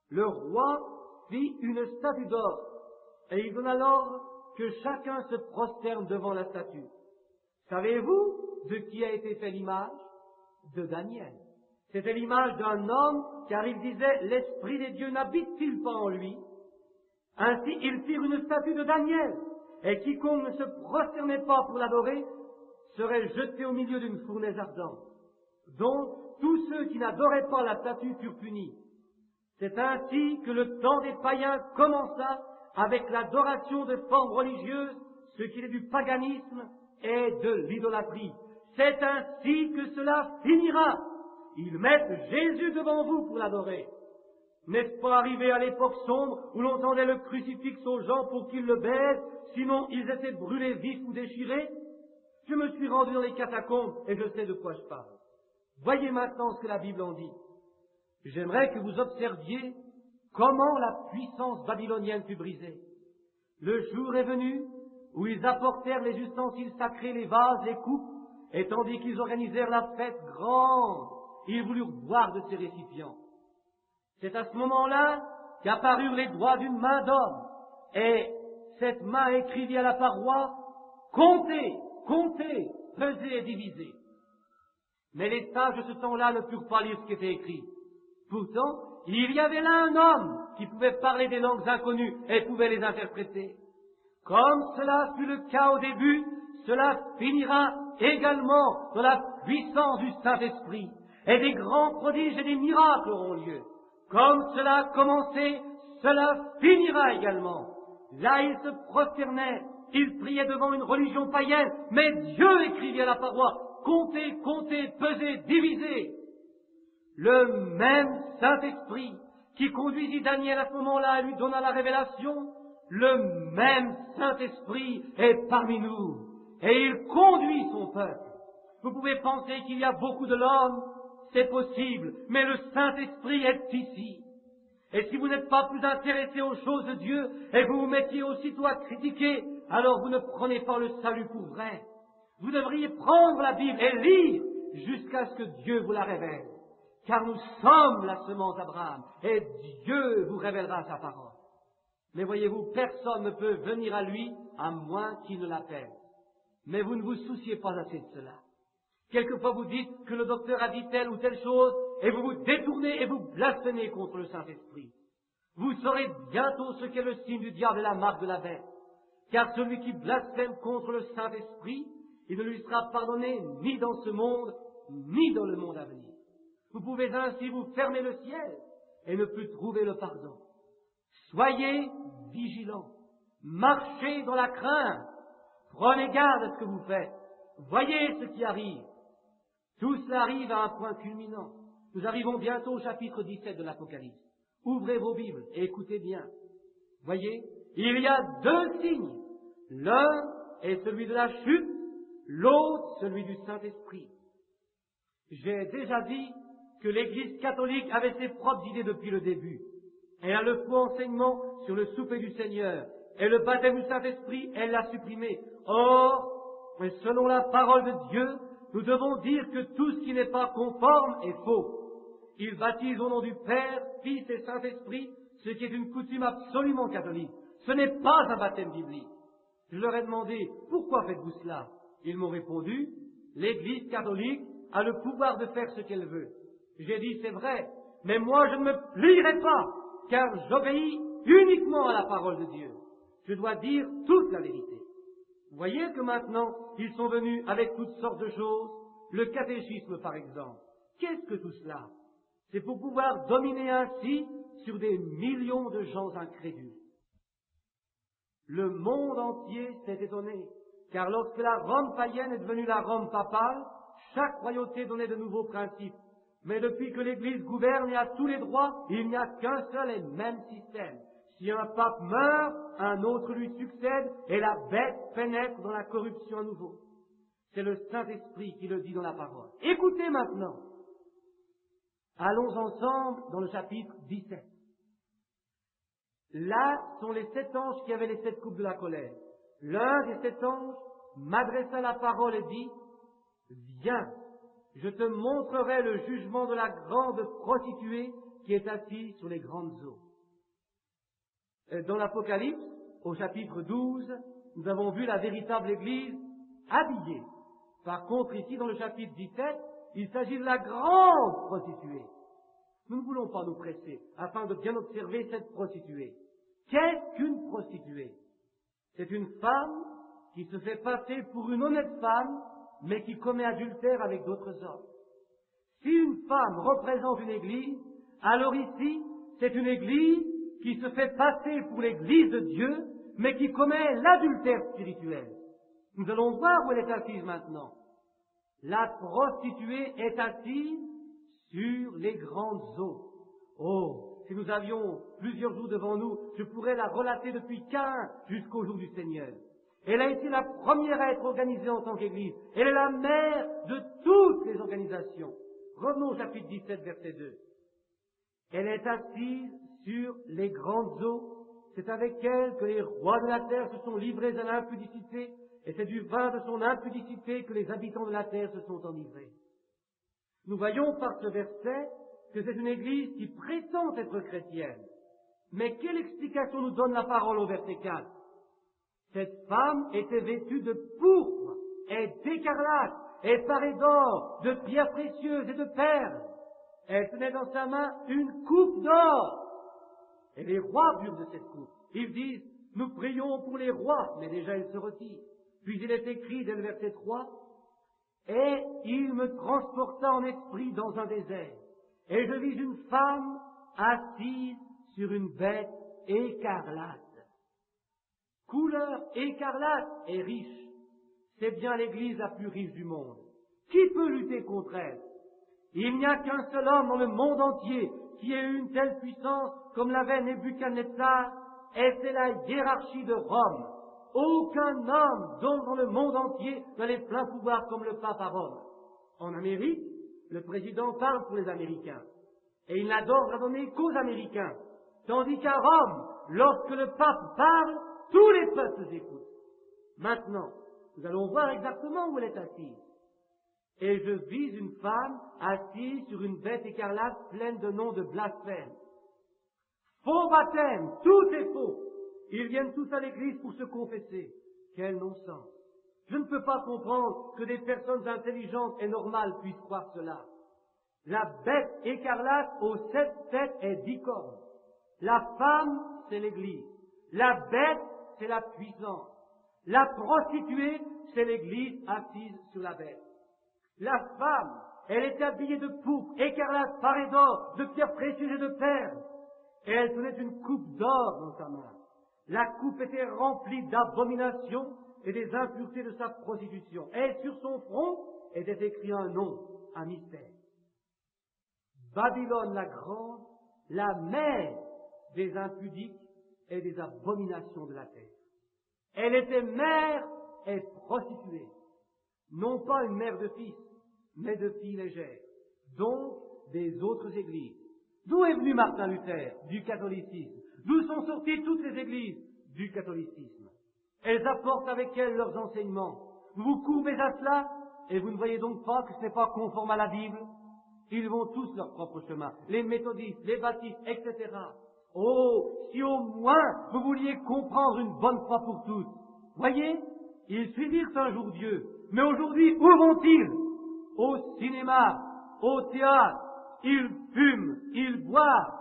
Speaker 1: Le roi fit une statue d'or et il donna l'ordre que chacun se prosterne devant la statue. Savez-vous de qui a été fait l'image? De Daniel. C'était l'image d'un homme, car il disait, l'Esprit des dieux n'habite-t-il pas en lui? Ainsi, ils firent une statue de Daniel, et quiconque ne se prosternait pas pour l'adorer serait jeté au milieu d'une fournaise ardente. Donc, tous ceux qui n'adoraient pas la statue furent punis. C'est ainsi que le temps des païens commença avec l'adoration de formes religieuses, ce qui est du paganisme et de l'idolâtrie. C'est ainsi que cela finira. Ils mettent Jésus devant vous pour l'adorer. N'est-ce pas arrivé à l'époque sombre où l'on tendait le crucifix aux gens pour qu'ils le baisent, sinon ils étaient brûlés vifs ou déchirés? Je me suis rendu dans les catacombes et je sais de quoi je parle. Voyez maintenant ce que la Bible en dit. J'aimerais que vous observiez comment la puissance babylonienne fut brisée. Le jour est venu où ils apportèrent les ustensiles sacrés, les vases, les coupes, et tandis qu'ils organisèrent la fête grande, ils voulurent boire de ces récipients. C'est à ce moment-là qu'apparurent les doigts d'une main d'homme, et cette main écrivit à la paroi, « Comptez, comptez, pesez et divisez ». Mais les sages de ce temps-là ne purent pas lire ce qui était écrit. Pourtant, il y avait là un homme qui pouvait parler des langues inconnues et pouvait les interpréter. Comme cela fut le cas au début, cela finira également dans la puissance du Saint-Esprit, et des grands prodiges et des miracles auront lieu. Comme cela a commencé, cela finira également. Là, ils se prosternaient, ils priaient devant une religion païenne, mais Dieu écrivit à la paroi, « Comptez, comptez, pesez, divisez ». Le même Saint-Esprit qui conduisit Daniel à ce moment-là et lui donna la révélation, le même Saint-Esprit est parmi nous et il conduit son peuple. Vous pouvez penser qu'il y a beaucoup de l'homme, c'est possible, mais le Saint-Esprit est ici. Et si vous n'êtes pas plus intéressé aux choses de Dieu et que vous vous mettiez aussitôt à critiquer, alors vous ne prenez pas le salut pour vrai. Vous devriez prendre la Bible et lire jusqu'à ce que Dieu vous la révèle. Car nous sommes la semence d'Abraham et Dieu vous révélera sa parole. Mais voyez-vous, personne ne peut venir à lui à moins qu'il ne l'appelle. Mais vous ne vous souciez pas assez de cela. Quelquefois vous dites que le docteur a dit telle ou telle chose et vous vous détournez et vous blasphémez contre le Saint-Esprit. Vous saurez bientôt ce qu'est le signe du diable et la marque de la bête. Car celui qui blasphème contre le Saint-Esprit, il ne lui sera pardonné ni dans ce monde, ni dans le monde à venir. Vous pouvez ainsi vous fermer le ciel et ne plus trouver le pardon. Soyez vigilants, marchez dans la crainte, prenez garde à ce que vous faites, voyez ce qui arrive. Tout cela arrive à un point culminant. Nous arrivons bientôt au chapitre 17 de l'Apocalypse. Ouvrez vos Bibles et écoutez bien. Voyez, il y a deux signes. L'un est celui de la chute, l'autre celui du Saint-Esprit. J'ai déjà dit que l'Église catholique avait ses propres idées depuis le début. Elle a le faux enseignement sur le souper du Seigneur. Et le baptême du Saint-Esprit, elle l'a supprimé. Or, selon la parole de Dieu, nous devons dire que tout ce qui n'est pas conforme est faux. Ils baptisent au nom du Père, Fils et Saint-Esprit, ce qui est une coutume absolument catholique. Ce n'est pas un baptême biblique. Je leur ai demandé, pourquoi faites-vous cela? Ils m'ont répondu, l'Église catholique a le pouvoir de faire ce qu'elle veut. J'ai dit, c'est vrai, mais moi je ne me plierai pas, car j'obéis uniquement à la parole de Dieu. Je dois dire toute la vérité. Vous voyez que maintenant, ils sont venus avec toutes sortes de choses, le catéchisme par exemple. Qu'est-ce que tout cela? C'est pour pouvoir dominer ainsi sur des millions de gens incrédules. Le monde entier s'est étonné, car lorsque la Rome païenne est devenue la Rome papale, chaque royauté donnait de nouveaux principes. Mais depuis que l'Église gouverne et a tous les droits, il n'y a qu'un seul et même système. Si un pape meurt, un autre lui succède et la bête pénètre dans la corruption à nouveau. C'est le Saint-Esprit qui le dit dans la parole. Écoutez maintenant. Allons ensemble dans le chapitre 17. Là sont les 7 anges qui avaient les 7 coupes de la colère. L'un des 7 anges m'adressa la parole et dit, « Viens, je te montrerai le jugement de la grande prostituée qui est assise sur les grandes eaux. » Dans l'Apocalypse, au chapitre 12, nous avons vu la véritable Église habillée. Par contre, ici, dans le chapitre 17, il s'agit de la grande prostituée. Nous ne voulons pas nous presser afin de bien observer cette prostituée. Qu'est-ce qu'une prostituée? C'est une femme qui se fait passer pour une honnête femme, mais qui commet adultère avec d'autres hommes. Si une femme représente une église, alors ici, c'est une église qui se fait passer pour l'Église de Dieu, mais qui commet l'adultère spirituel. Nous allons voir où elle est assise maintenant. La prostituée est assise sur les grandes eaux. Oh, si nous avions plusieurs jours devant nous, je pourrais la relater depuis Caïn jusqu'au jour du Seigneur. Elle a été la première à être organisée en tant qu'Église. Elle est la mère de toutes les organisations. Revenons au chapitre 17, verset 2. Elle est assise sur les grandes eaux. C'est avec elle que les rois de la terre se sont livrés à l'impudicité, et c'est du vin de son impudicité que les habitants de la terre se sont enivrés. Nous voyons par ce verset que c'est une Église qui prétend être chrétienne. Mais quelle explication nous donne la parole au verset 4? Cette femme était vêtue de pourpre et d'écarlate, et parée d'or, de pierres précieuses et de perles. Elle tenait dans sa main une coupe d'or. Et les rois burent de cette coupe. Ils disent, nous prions pour les rois, mais déjà ils se retirent. Puis il est écrit dès le verset 3, et il me transporta en esprit dans un désert, et je vis une femme assise sur une bête écarlate. Couleur écarlate et riche. C'est bien l'Église la plus riche du monde. Qui peut lutter contre elle? Il n'y a qu'un seul homme dans le monde entier qui ait eu une telle puissance comme l'avait Nebuchadnezzar, et c'est la hiérarchie de Rome. Aucun homme, donc dans le monde entier, n'a les pleins pouvoirs comme le pape à Rome. En Amérique, le président parle pour les Américains, et il n'a d'ordre à donner qu'aux Américains. Tandis qu'à Rome, lorsque le pape parle, tous les peuples écoutent. Maintenant, nous allons voir exactement où elle est assise. Et je vis une femme assise sur une bête écarlate pleine de noms de blasphème. Faux baptême, tout est faux. Ils viennent tous à l'église pour se confesser. Quel non-sens. Je ne peux pas comprendre que des personnes intelligentes et normales puissent croire cela. La bête écarlate aux 7 têtes et 10 cornes. La femme, c'est l'église. La bête, c'est la puissance. La prostituée, c'est l'église assise sur la bête. La femme, elle est habillée de pourpre, écarlate, parée d'or, de pierres précieuses et de perles. Et elle tenait une coupe d'or dans sa main. La coupe était remplie d'abominations et des impuretés de sa prostitution. Et sur son front était écrit un nom, un mystère. Babylone la grande, la mère des impudiques et des abominations de la terre. Elle était mère et prostituée. Non pas une mère de fils, mais de filles légères, donc des autres églises. D'où est venu Martin Luther? Du catholicisme. D'où sont sorties toutes les églises? Du catholicisme. Elles apportent avec elles leurs enseignements. Vous vous courbez à cela, et vous ne voyez donc pas que ce n'est pas conforme à la Bible? Ils vont tous leur propre chemin. Les méthodistes, les baptistes, etc. Oh, si au moins vous vouliez comprendre une bonne fois pour toutes. Voyez, ils suivirent un jour Dieu. Mais aujourd'hui, où vont-ils? Au cinéma, au théâtre. Ils fument, ils boivent.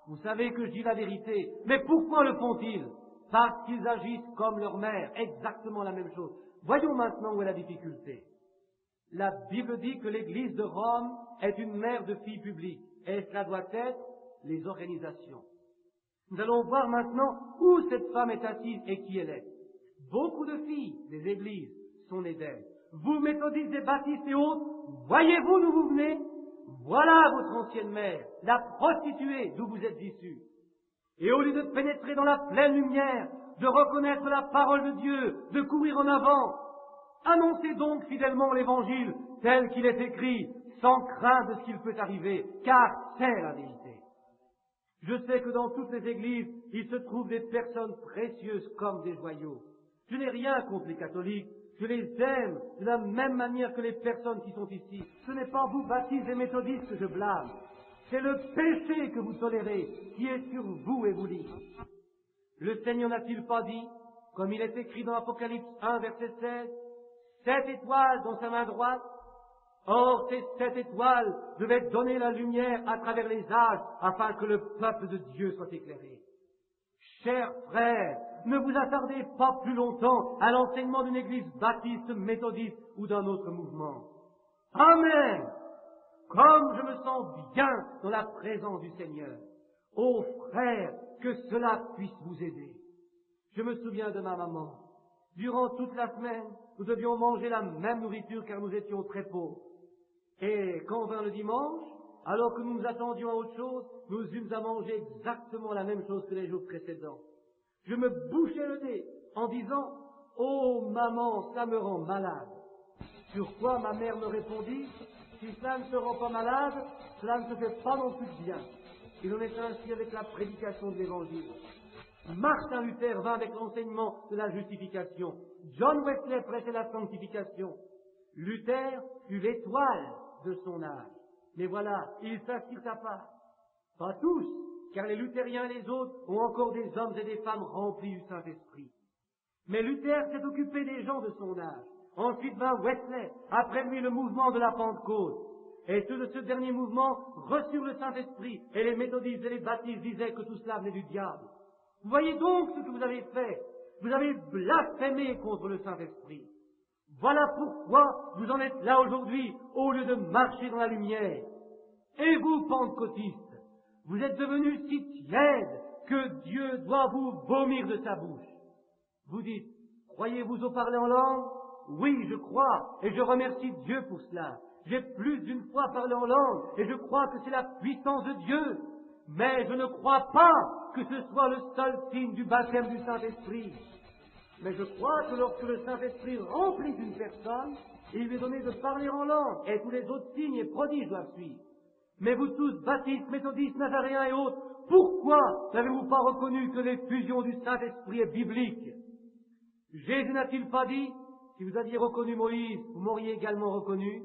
Speaker 1: Vous savez que je dis la vérité. Mais pourquoi le font-ils? Parce qu'ils agissent comme leur mère. Exactement la même chose. Voyons maintenant où est la difficulté. La Bible dit que l'Église de Rome est une mère de filles publiques. Et cela doit être les organisations. Nous allons voir maintenant où cette femme est assise et qui elle est. Beaucoup de filles des églises sont nées d'elle. Vous, méthodistes, des baptistes et autres, voyez-vous d'où vous venez? Voilà votre ancienne mère, la prostituée d'où vous êtes issus. Et au lieu de pénétrer dans la pleine lumière, de reconnaître la parole de Dieu, de courir en avant, annoncez donc fidèlement l'Évangile tel qu'il est écrit, sans crainte de ce qu'il peut arriver, car c'est la vérité. Je sais que dans toutes les églises, il se trouve des personnes précieuses comme des joyaux. Je n'ai rien contre les catholiques, je les aime de la même manière que les personnes qui sont ici. Ce n'est pas vous, baptistes et méthodistes, que je blâme. C'est le péché que vous tolérez qui est sur vous et vous lit. Le Seigneur n'a-t-il pas dit, comme il est écrit dans Apocalypse 1, verset 16, 7 étoiles dans sa main droite? Or, ces 7 étoiles devaient donner la lumière à travers les âges afin que le peuple de Dieu soit éclairé. Chers frères, ne vous attardez pas plus longtemps à l'enseignement d'une église baptiste, méthodiste ou d'un autre mouvement. Amen! Comme je me sens bien dans la présence du Seigneur. Ô frères, que cela puisse vous aider. Je me souviens de ma maman. Durant toute la semaine, nous devions manger la même nourriture car nous étions très pauvres. Et quand vint le dimanche, alors que nous nous attendions à autre chose, nous eûmes à manger exactement la même chose que les jours précédents. Je me bouchais le nez en disant « Oh maman, ça me rend malade ». Sur quoi ma mère me répondit « Si cela ne te rend pas malade, cela ne te fait pas non plus de bien ». Il en est ainsi avec la prédication de l'Évangile. Martin Luther vint avec l'enseignement de la justification. John Wesley prêchait la sanctification. Luther fut l'étoile de son âge. Mais voilà, il s'assure à part. Pas tous, car les luthériens et les autres ont encore des hommes et des femmes remplis du Saint-Esprit. Mais Luther s'est occupé des gens de son âge. Ensuite vint Wesley, après lui le mouvement de la Pentecôte. Et ceux de ce dernier mouvement reçurent le Saint-Esprit, et les méthodistes et les baptistes disaient que tout cela venait du diable. Vous voyez donc ce que vous avez fait. Vous avez blasphémé contre le Saint-Esprit. Voilà pourquoi vous en êtes là aujourd'hui, au lieu de marcher dans la lumière. Et vous, pentecôtistes, vous êtes devenus si tièdes que Dieu doit vous vomir de sa bouche. Vous dites, croyez-vous au parler en langue? Oui, je crois, et je remercie Dieu pour cela. J'ai plus d'une fois parlé en langue, et je crois que c'est la puissance de Dieu. Mais je ne crois pas que ce soit le seul signe du baptême du Saint-Esprit. Mais je crois que lorsque le Saint-Esprit remplit une personne, il lui est donné de parler en langue, et tous les autres signes et prodiges doivent suivre. Mais vous tous, baptistes, méthodistes, nazaréens et autres, pourquoi n'avez-vous pas reconnu que l'effusion du Saint-Esprit est biblique? Jésus n'a-t-il pas dit, si vous aviez reconnu Moïse, vous m'auriez également reconnu?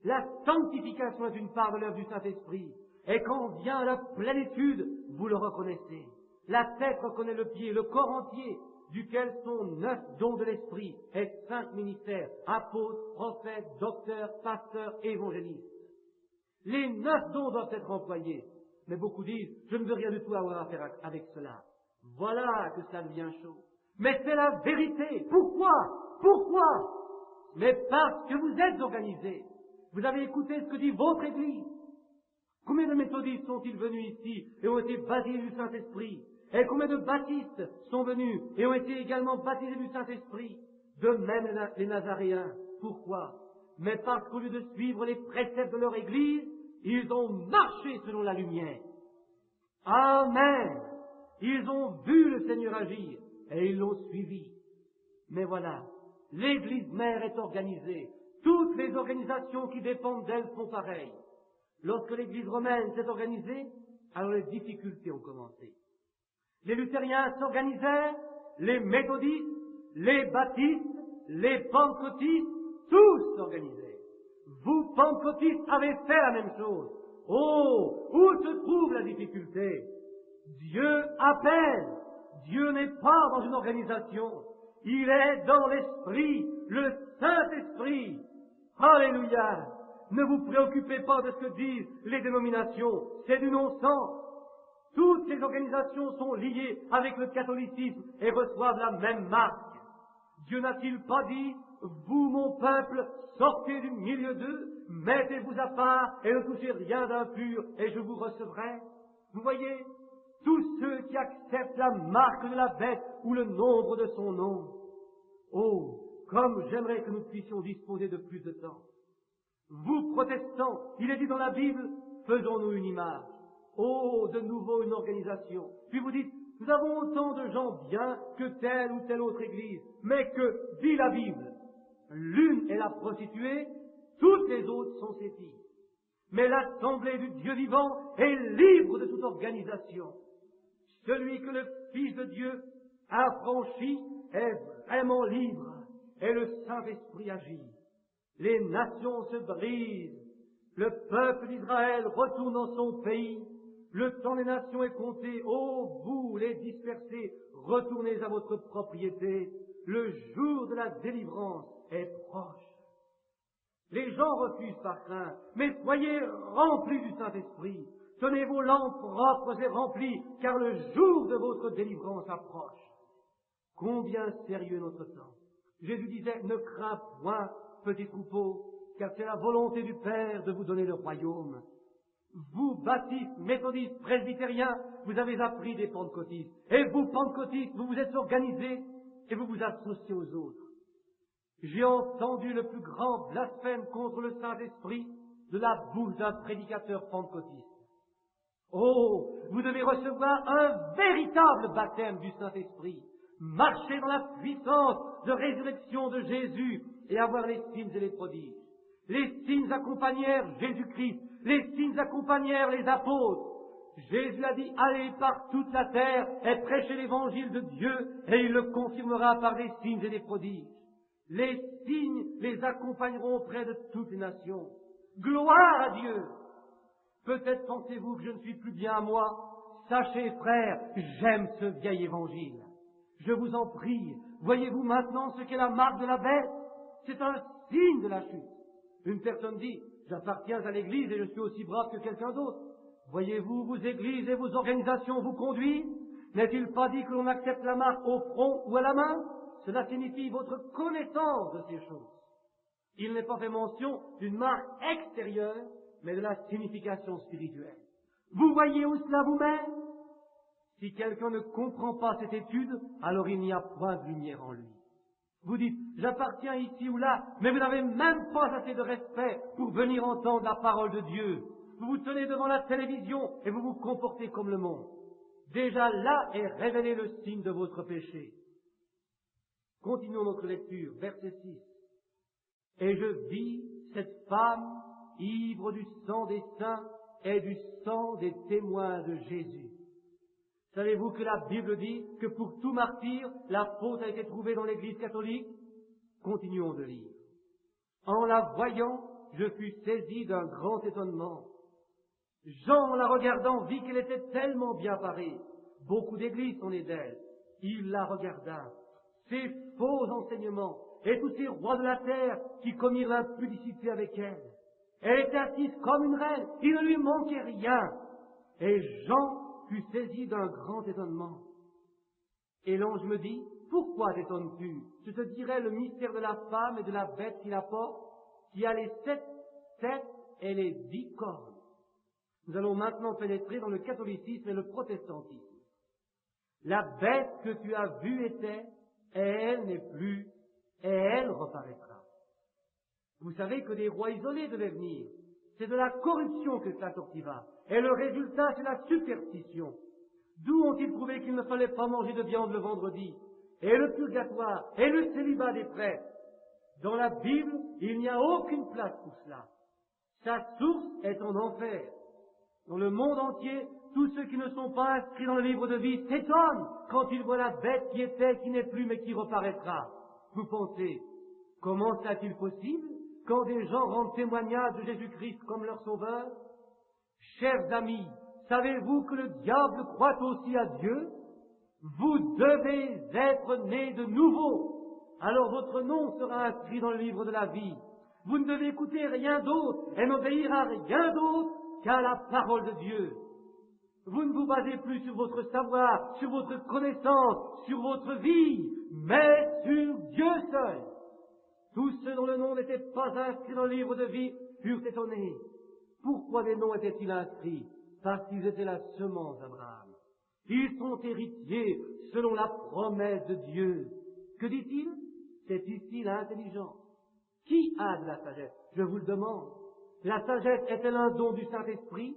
Speaker 1: La sanctification est une part de l'œuvre du Saint-Esprit. Et quand vient la plénitude, vous le reconnaissez. La tête reconnaît le pied, le corps entier, duquel sont 9 dons de l'Esprit, et 5 ministères, apôtres, prophètes, docteurs, pasteurs, évangélistes. Les 9 dons doivent être employés. Mais beaucoup disent, je ne veux rien du tout avoir à faire avec cela. Voilà que cela devient chaud. Mais c'est la vérité. Pourquoi? Pourquoi? Mais parce que vous êtes organisés. Vous avez écouté ce que dit votre Église. Combien de méthodistes sont-ils venus ici et ont été baptisés du Saint-Esprit? Et combien de baptistes sont venus et ont été également baptisés du Saint-Esprit? De même les Nazaréens. Pourquoi? Mais parce qu'au lieu de suivre les préceptes de leur Église, ils ont marché selon la lumière. Amen. Ils ont vu le Seigneur agir et ils l'ont suivi. Mais voilà, l'Église mère est organisée. Toutes les organisations qui dépendent d'elle sont pareilles. Lorsque l'Église romaine s'est organisée, alors les difficultés ont commencé. Les luthériens s'organisèrent, les méthodistes, les baptistes, les pentecôtistes, tous s'organisèrent. Vous, pentecôtistes, avez fait la même chose. Oh, où se trouve la difficulté? Dieu appelle. Dieu n'est pas dans une organisation. Il est dans l'Esprit, le Saint-Esprit. Alléluia! Ne vous préoccupez pas de ce que disent les dénominations. C'est du non-sens. Toutes ces organisations sont liées avec le catholicisme et reçoivent la même marque. Dieu n'a-t-il pas dit, vous, mon peuple, sortez du milieu d'eux, mettez-vous à part et ne touchez rien d'impur et je vous recevrai? Vous voyez, tous ceux qui acceptent la marque de la bête ou le nombre de son nom. Oh, comme j'aimerais que nous puissions disposer de plus de temps. Vous, protestants, il est dit dans la Bible, faisons-nous une image. Oh, de nouveau une organisation. Puis vous dites, nous avons autant de gens bien que telle ou telle autre église. Mais que dit la Bible? L'une est la prostituée, toutes les autres sont ses filles. Mais l'assemblée du Dieu vivant est libre de toute organisation. Celui que le Fils de Dieu a franchi est vraiment libre. Et le Saint-Esprit agit. Les nations se brisent. Le peuple d'Israël retourne dans son pays. Le temps des nations est compté. Ô vous, les dispersés, retournez à votre propriété. Le jour de la délivrance est proche. Les gens refusent par crainte, mais soyez remplis du Saint-Esprit. Tenez vos lampes propres et remplies, car le jour de votre délivrance approche. Combien sérieux est notre temps. Jésus disait, ne crains point, petit troupeau, car c'est la volonté du Père de vous donner le royaume. Vous, baptistes, méthodistes, presbytériens, vous avez appris des pentecôtistes. Et vous, pentecôtistes, vous vous êtes organisés et vous vous associez aux autres. J'ai entendu le plus grand blasphème contre le Saint-Esprit de la bouche d'un prédicateur pentecôtiste. Oh, vous devez recevoir un véritable baptême du Saint-Esprit, marcher dans la puissance de résurrection de Jésus et avoir les signes et les prodiges. Les signes accompagnèrent Jésus-Christ, les signes accompagnèrent les apôtres. Jésus a dit, allez par toute la terre et prêchez l'évangile de Dieu, et il le confirmera par des signes et des prodiges. Les signes les accompagneront auprès de toutes les nations. Gloire à Dieu! Peut-être pensez-vous que je ne suis plus bien à moi. Sachez, frères, j'aime ce vieil évangile. Je vous en prie, voyez-vous maintenant ce qu'est la marque de la bête? C'est un signe de la chute. Une personne dit, j'appartiens à l'Église et je suis aussi brave que quelqu'un d'autre. Voyez-vous, vos églises et vos organisations vous conduisent? N'est-il pas dit que l'on accepte la marque au front ou à la main? Cela signifie votre connaissance de ces choses. Il n'est pas fait mention d'une marque extérieure, mais de la signification spirituelle. Vous voyez où cela vous mène? Si quelqu'un ne comprend pas cette étude, alors il n'y a point de lumière en lui. Vous dites, j'appartiens ici ou là, mais vous n'avez même pas assez de respect pour venir entendre la parole de Dieu. Vous vous tenez devant la télévision et vous vous comportez comme le monde. Déjà là est révélé le signe de votre péché. Continuons notre lecture, verset 6. Et je vis cette femme ivre du sang des saints et du sang des témoins de Jésus. Savez-vous que la Bible dit que pour tout martyr, la faute a été trouvée dans l'Église catholique? Continuons de lire. En la voyant, je fus saisi d'un grand étonnement. Jean, en la regardant, vit qu'elle était tellement bien parée. Beaucoup d'églises sont nées d'elle. Il la regarda. Ces faux enseignements et tous ces rois de la terre qui commirent l'impudicité avec elle. Elle était assise comme une reine. Il ne lui manquait rien. Et Jean fut saisi d'un grand étonnement. Et l'ange me dit, pourquoi t'étonnes-tu? Je te dirai le mystère de la femme et de la bête qui la porte, qui a les 7 têtes et les 10 cornes. Nous allons maintenant pénétrer dans le catholicisme et le protestantisme. La bête que tu as vue était, et elle n'est plus, et elle reparaîtra. Vous savez que des rois isolés devaient venir. C'est de la corruption que cela sortira. Et le résultat, c'est la superstition. D'où ont-ils trouvé qu'il ne fallait pas manger de viande le vendredi? Et le purgatoire, et le célibat des prêtres. Dans la Bible, il n'y a aucune place pour cela. Sa source est en enfer. Dans le monde entier, tous ceux qui ne sont pas inscrits dans le livre de vie s'étonnent quand ils voient la bête qui était, qui n'est plus, mais qui reparaîtra. Vous pensez, comment cela est-il possible quand des gens rendent témoignage de Jésus-Christ comme leur sauveur? Chers amis, savez-vous que le diable croit aussi à Dieu? Vous devez être nés de nouveau. Alors votre nom sera inscrit dans le livre de la vie. Vous ne devez écouter rien d'autre et n'obéir à rien d'autre qu'à la parole de Dieu. Vous ne vous basez plus sur votre savoir, sur votre connaissance, sur votre vie, mais sur Dieu seul. Tous ceux dont le nom n'était pas inscrit dans le livre de vie furent étonnés. Pourquoi les noms étaient-ils inscrits? Parce qu'ils étaient la semence d'Abraham. Ils sont héritiers selon la promesse de Dieu. Que dit-il? C'est ici l'intelligence. Qui a de la sagesse? Je vous le demande. La sagesse est-elle un don du Saint-Esprit?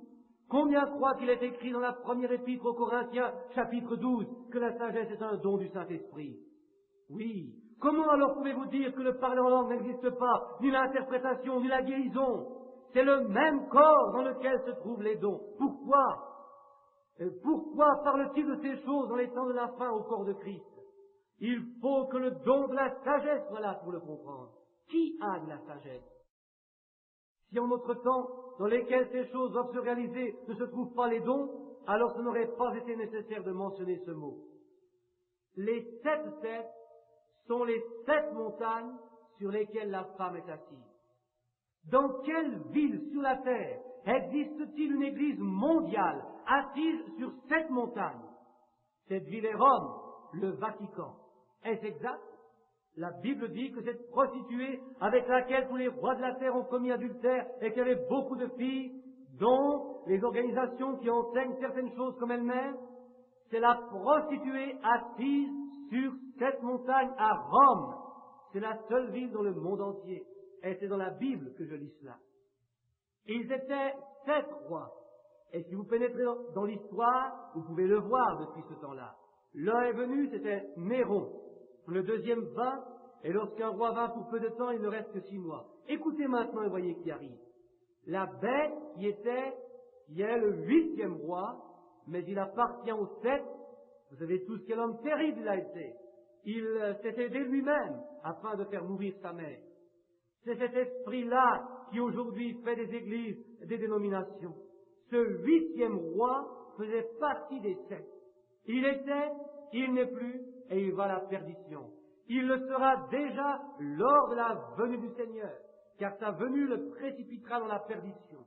Speaker 1: Combien croient qu'il est écrit dans la première épître aux Corinthiens, chapitre 12, que la sagesse est un don du Saint-Esprit? Oui. Comment alors pouvez-vous dire que le parler en langue n'existe pas, ni l'interprétation, ni la guérison? C'est le même corps dans lequel se trouvent les dons. Pourquoi? Pourquoi parle-t-il de ces choses dans les temps de la fin au corps de Christ? Il faut que le don de la sagesse soit là pour le comprendre. Qui a de la sagesse? Si en notre temps, dans lesquels ces choses doivent se réaliser, ne se trouvent pas les dons, alors ce n'aurait pas été nécessaire de mentionner ce mot. Les 7 têtes sont les 7 montagnes sur lesquelles la femme est assise. Dans quelle ville sur la terre existe-t-il une église mondiale assise sur 7 montagnes? Cette ville est Rome, le Vatican. Est-ce exact? La Bible dit que cette prostituée avec laquelle tous les rois de la terre ont commis adultère et qu'il y avait beaucoup de filles, Donc, les organisations qui enseignent certaines choses comme elles-mêmes, c'est la prostituée assise sur cette montagne à Rome. C'est la seule ville dans le monde entier. Et c'est dans la Bible que je lis cela. Ils étaient 7 rois. Et si vous pénétrez dans l'histoire, vous pouvez le voir depuis ce temps-là. L'un est venu, c'était Néron. Le deuxième vint, et lorsqu'un roi vint pour peu de temps, il ne reste que 6 mois. Écoutez maintenant et voyez qui arrive. La bête qui est le 8e roi, mais il appartient au 7. Vous savez tous quel homme terrible il a été. Il s'est aidé lui-même afin de faire mourir sa mère. C'est cet esprit-là qui aujourd'hui fait des églises, des dénominations. Ce 8e roi faisait partie des 7. Il était, il n'est plus, et il va à la perdition. Il le sera déjà lors de la venue du Seigneur, car sa venue le précipitera dans la perdition.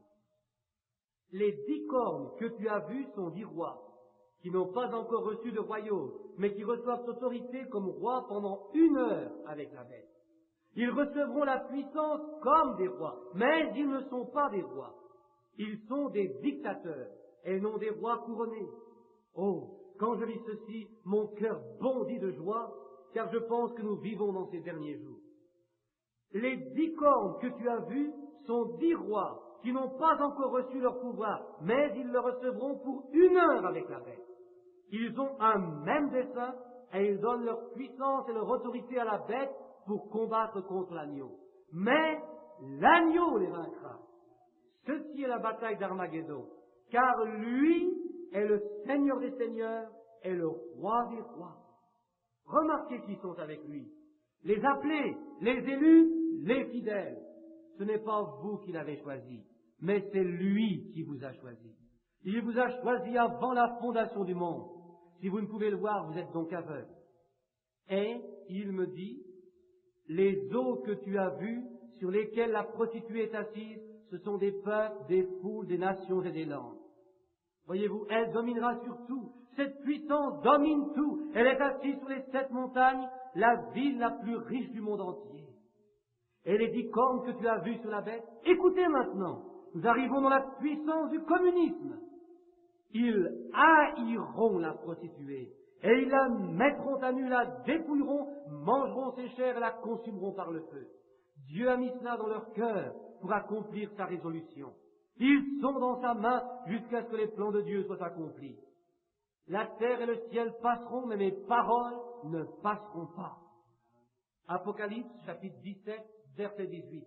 Speaker 1: Les 10 cornes que tu as vues sont 10 rois, qui n'ont pas encore reçu de royaume, mais qui reçoivent autorité comme rois pendant 1 heure avec la bête. Ils recevront la puissance comme des rois, mais ils ne sont pas des rois. Ils sont des dictateurs, et non des rois couronnés. Oh, quand je lis ceci, mon cœur bondit de joie, car je pense que nous vivons dans ces derniers jours. Les 10 cornes que tu as vues sont 10 rois qui n'ont pas encore reçu leur pouvoir, mais ils le recevront pour 1 heure avec la bête. Ils ont un même dessein, et ils donnent leur puissance et leur autorité à la bête pour combattre contre l'agneau. Mais l'agneau les vaincra. Ceci est la bataille d'Armageddon, car lui est le Seigneur des seigneurs et le roi des rois. Remarquez qui sont avec lui. Les appelés, les élus, les fidèles. Ce n'est pas vous qui l'avez choisi, mais c'est lui qui vous a choisi. Il vous a choisi avant la fondation du monde. Si vous ne pouvez le voir, vous êtes donc aveugle. Et il me dit, les eaux que tu as vues, sur lesquelles la prostituée est assise, ce sont des peuples, des foules, des nations et des langues. Voyez-vous, elle dominera sur tout. Cette puissance domine tout. Elle est assise sur les 7 montagnes, la ville la plus riche du monde entier. Et les 10 cornes que tu as vues sur la bête, écoutez maintenant, nous arrivons dans la puissance du communisme. Ils haïront la prostituée, et ils la mettront à nu, la dépouilleront, mangeront ses chairs et la consumeront par le feu. Dieu a mis cela dans leur cœur pour accomplir sa résolution. Ils sont dans sa main jusqu'à ce que les plans de Dieu soient accomplis. La terre et le ciel passeront, mais mes paroles ne passeront pas. Apocalypse, chapitre 17, verset 18.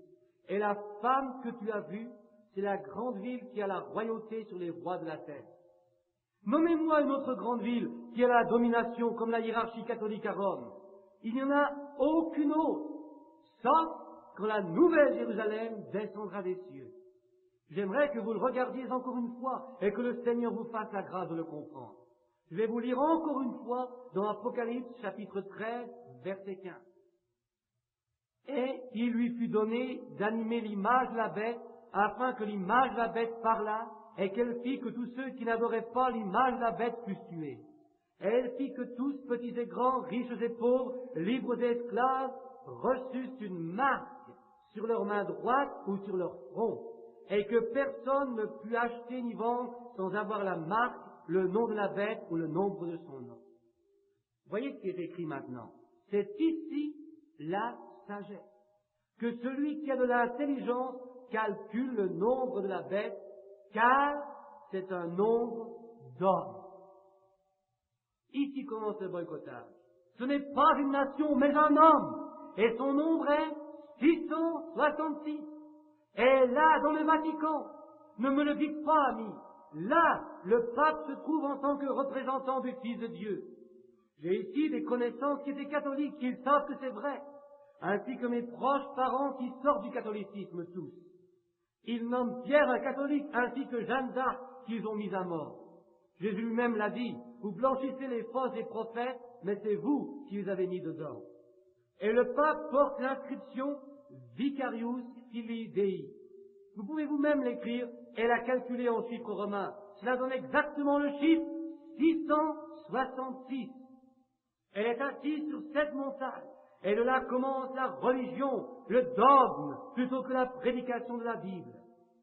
Speaker 1: Et la femme que tu as vue, c'est la grande ville qui a la royauté sur les rois de la terre. Nommez-moi une autre grande ville qui a la domination comme la hiérarchie catholique à Rome. Il n'y en a aucune autre, sauf quand la nouvelle Jérusalem descendra des cieux. J'aimerais que vous le regardiez encore une fois et que le Seigneur vous fasse la grâce de le comprendre. Je vais vous lire encore une fois dans Apocalypse chapitre 13, verset 15. Et il lui fut donné d'animer l'image de la bête, afin que l'image de la bête parlât, et qu'elle fit que tous ceux qui n'adoraient pas l'image de la bête fussent tués. Et elle fit que tous, petits et grands, riches et pauvres, libres et esclaves, reçussent une marque sur leur main droite ou sur leur front, et que personne ne put acheter ni vendre sans avoir la marque, le nom de la bête ou le nombre de son nom. Voyez ce qui est écrit maintenant. C'est ici la sagesse. Que celui qui a de l'intelligence calcule le nombre de la bête, car c'est un nombre d'hommes. Ici commence le boycottage. Ce n'est pas une nation, mais un homme. Et son nombre est 666. Et là, dans le Vatican, ne me le dites pas, amis, là, le pape se trouve en tant que représentant du Fils de Dieu. J'ai ici des connaissances qui étaient catholiques, qui savent que c'est vrai, ainsi que mes proches parents qui sortent du catholicisme tous. Ils nomment Pierre un catholique, ainsi que Jeanne d'Arc qu'ils ont mis à mort. Jésus lui-même l'a dit, vous blanchissez les fausses des prophètes, mais c'est vous qui les avez mis dedans. Et le pape porte l'inscription Vicarius Filii Dei. Vous pouvez vous-même l'écrire et la calculer en chiffres romains. Cela donne exactement le chiffre 666. Elle est assise sur cette montagne. Et de là commence la religion, le dogme, plutôt que la prédication de la Bible.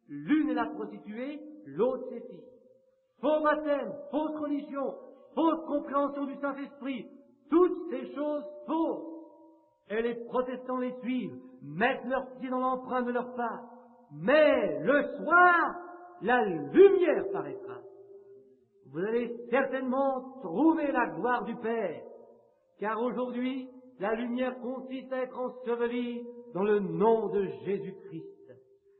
Speaker 1: L'une est la prostituée, l'autre ses filles. Faux baptême, fausse religion, fausse compréhension du Saint-Esprit, toutes ces choses fausses. Et les protestants les suivent, mettent leurs pieds dans l'empreinte de leur pas. Mais le soir, la lumière paraîtra. Vous allez certainement trouver la gloire du Père, car aujourd'hui, la lumière consiste à être ensevelie dans le nom de Jésus-Christ.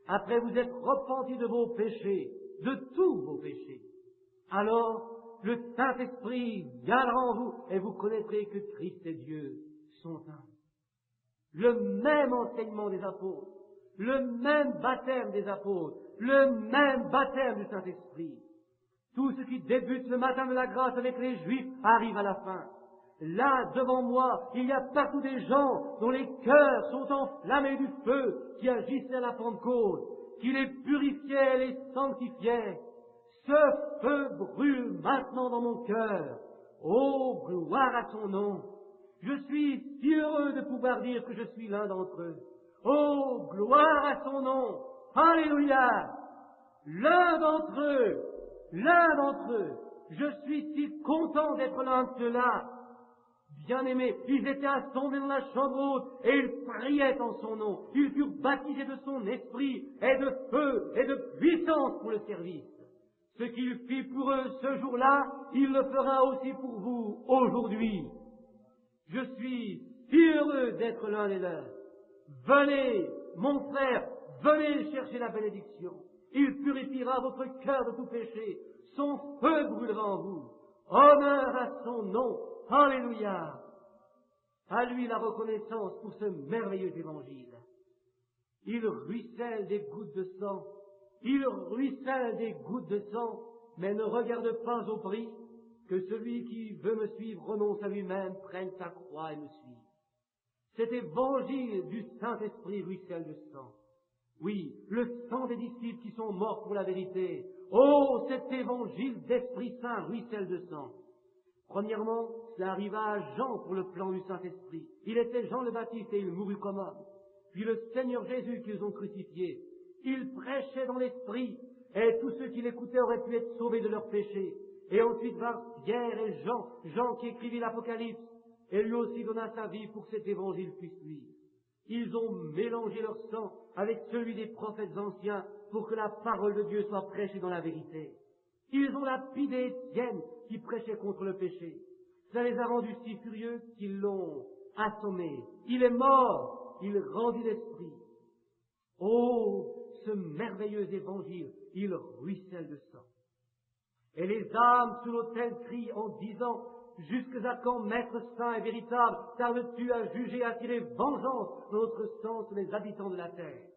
Speaker 1: Après vous être repentis de vos péchés, de tous vos péchés, alors le Saint-Esprit viendra en vous et vous connaîtrez que Christ et Dieu sont un. Le même enseignement des apôtres, le même baptême des apôtres, le même baptême du Saint-Esprit. Tout ce qui débute le matin de la grâce avec les Juifs arrive à la fin. Là, devant moi, il y a partout des gens dont les cœurs sont enflammés du feu qui agissait à la Pentecôte, qui les purifiait et les sanctifiait. Ce feu brûle maintenant dans mon cœur. Oh, gloire à son nom! Je suis si heureux de pouvoir dire que je suis l'un d'entre eux. Oh, gloire à son nom! Alléluia! L'un d'entre eux, je suis si content d'être l'un de ceux-là. Bien-aimés, ils étaient assemblés dans la chambre haute et ils priaient en son nom. Ils furent baptisés de son esprit et de feu et de puissance pour le service. Ce qu'il fit pour eux ce jour-là, il le fera aussi pour vous aujourd'hui. Je suis si heureux d'être l'un des leurs. Venez, mon frère, venez chercher la bénédiction. Il purifiera votre cœur de tout péché. Son feu brûlera en vous. Honneur à son nom. Alléluia. À lui la reconnaissance pour ce merveilleux évangile. Il ruisselle des gouttes de sang. Il ruisselle des gouttes de sang, mais ne regarde pas au prix, que celui qui veut me suivre renonce à lui-même, prenne sa croix et me suive. Cet évangile du Saint-Esprit ruisselle de sang. Oui, le sang des disciples qui sont morts pour la vérité. Oh, cet évangile d'Esprit Saint ruisselle de sang. Premièrement, cela arriva à Jean pour le plan du Saint-Esprit. Il était Jean le Baptiste et il mourut comme homme. Puis le Seigneur Jésus qu'ils ont crucifié. Il prêchait dans l'Esprit et tous ceux qui l'écoutaient auraient pu être sauvés de leurs péchés. Et ensuite vint Pierre et Jean qui écrivit l'Apocalypse, et lui aussi donna sa vie pour que cet évangile puisse suivre. Ils ont mélangé leur sang avec celui des prophètes anciens pour que la parole de Dieu soit prêchée dans la vérité. Ils ont lapidé Étienne qui prêchait contre le péché. Ça les a rendus si furieux qu'ils l'ont assommé. Il est mort, il rendit l'esprit. Oh, ce merveilleux évangile, il ruisselle de sang. Et les âmes sous l'autel crient en disant: jusqu'à quand, Maître saint et véritable, tardes-tu à juger, à tirer vengeance dans notre sang sur les habitants de la terre?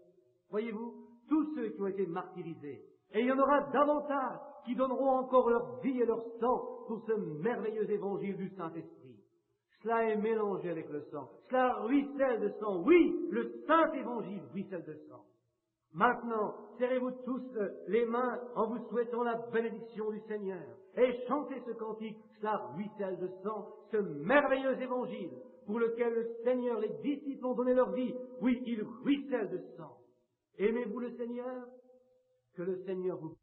Speaker 1: Voyez-vous, tous ceux qui ont été martyrisés, et il y en aura davantage qui donneront encore leur vie et leur sang pour ce merveilleux évangile du Saint-Esprit. Cela est mélangé avec le sang. Cela ruisselle de sang. Oui, le Saint-Évangile ruisselle de sang. Maintenant, serrez-vous tous les mains en vous souhaitant la bénédiction du Seigneur et chantez ce cantique, cela ruisselle de sang, ce merveilleux évangile pour lequel le Seigneur, les disciples ont donné leur vie. Oui, il ruisselle de sang. Aimez-vous le Seigneur? Que le Seigneur vous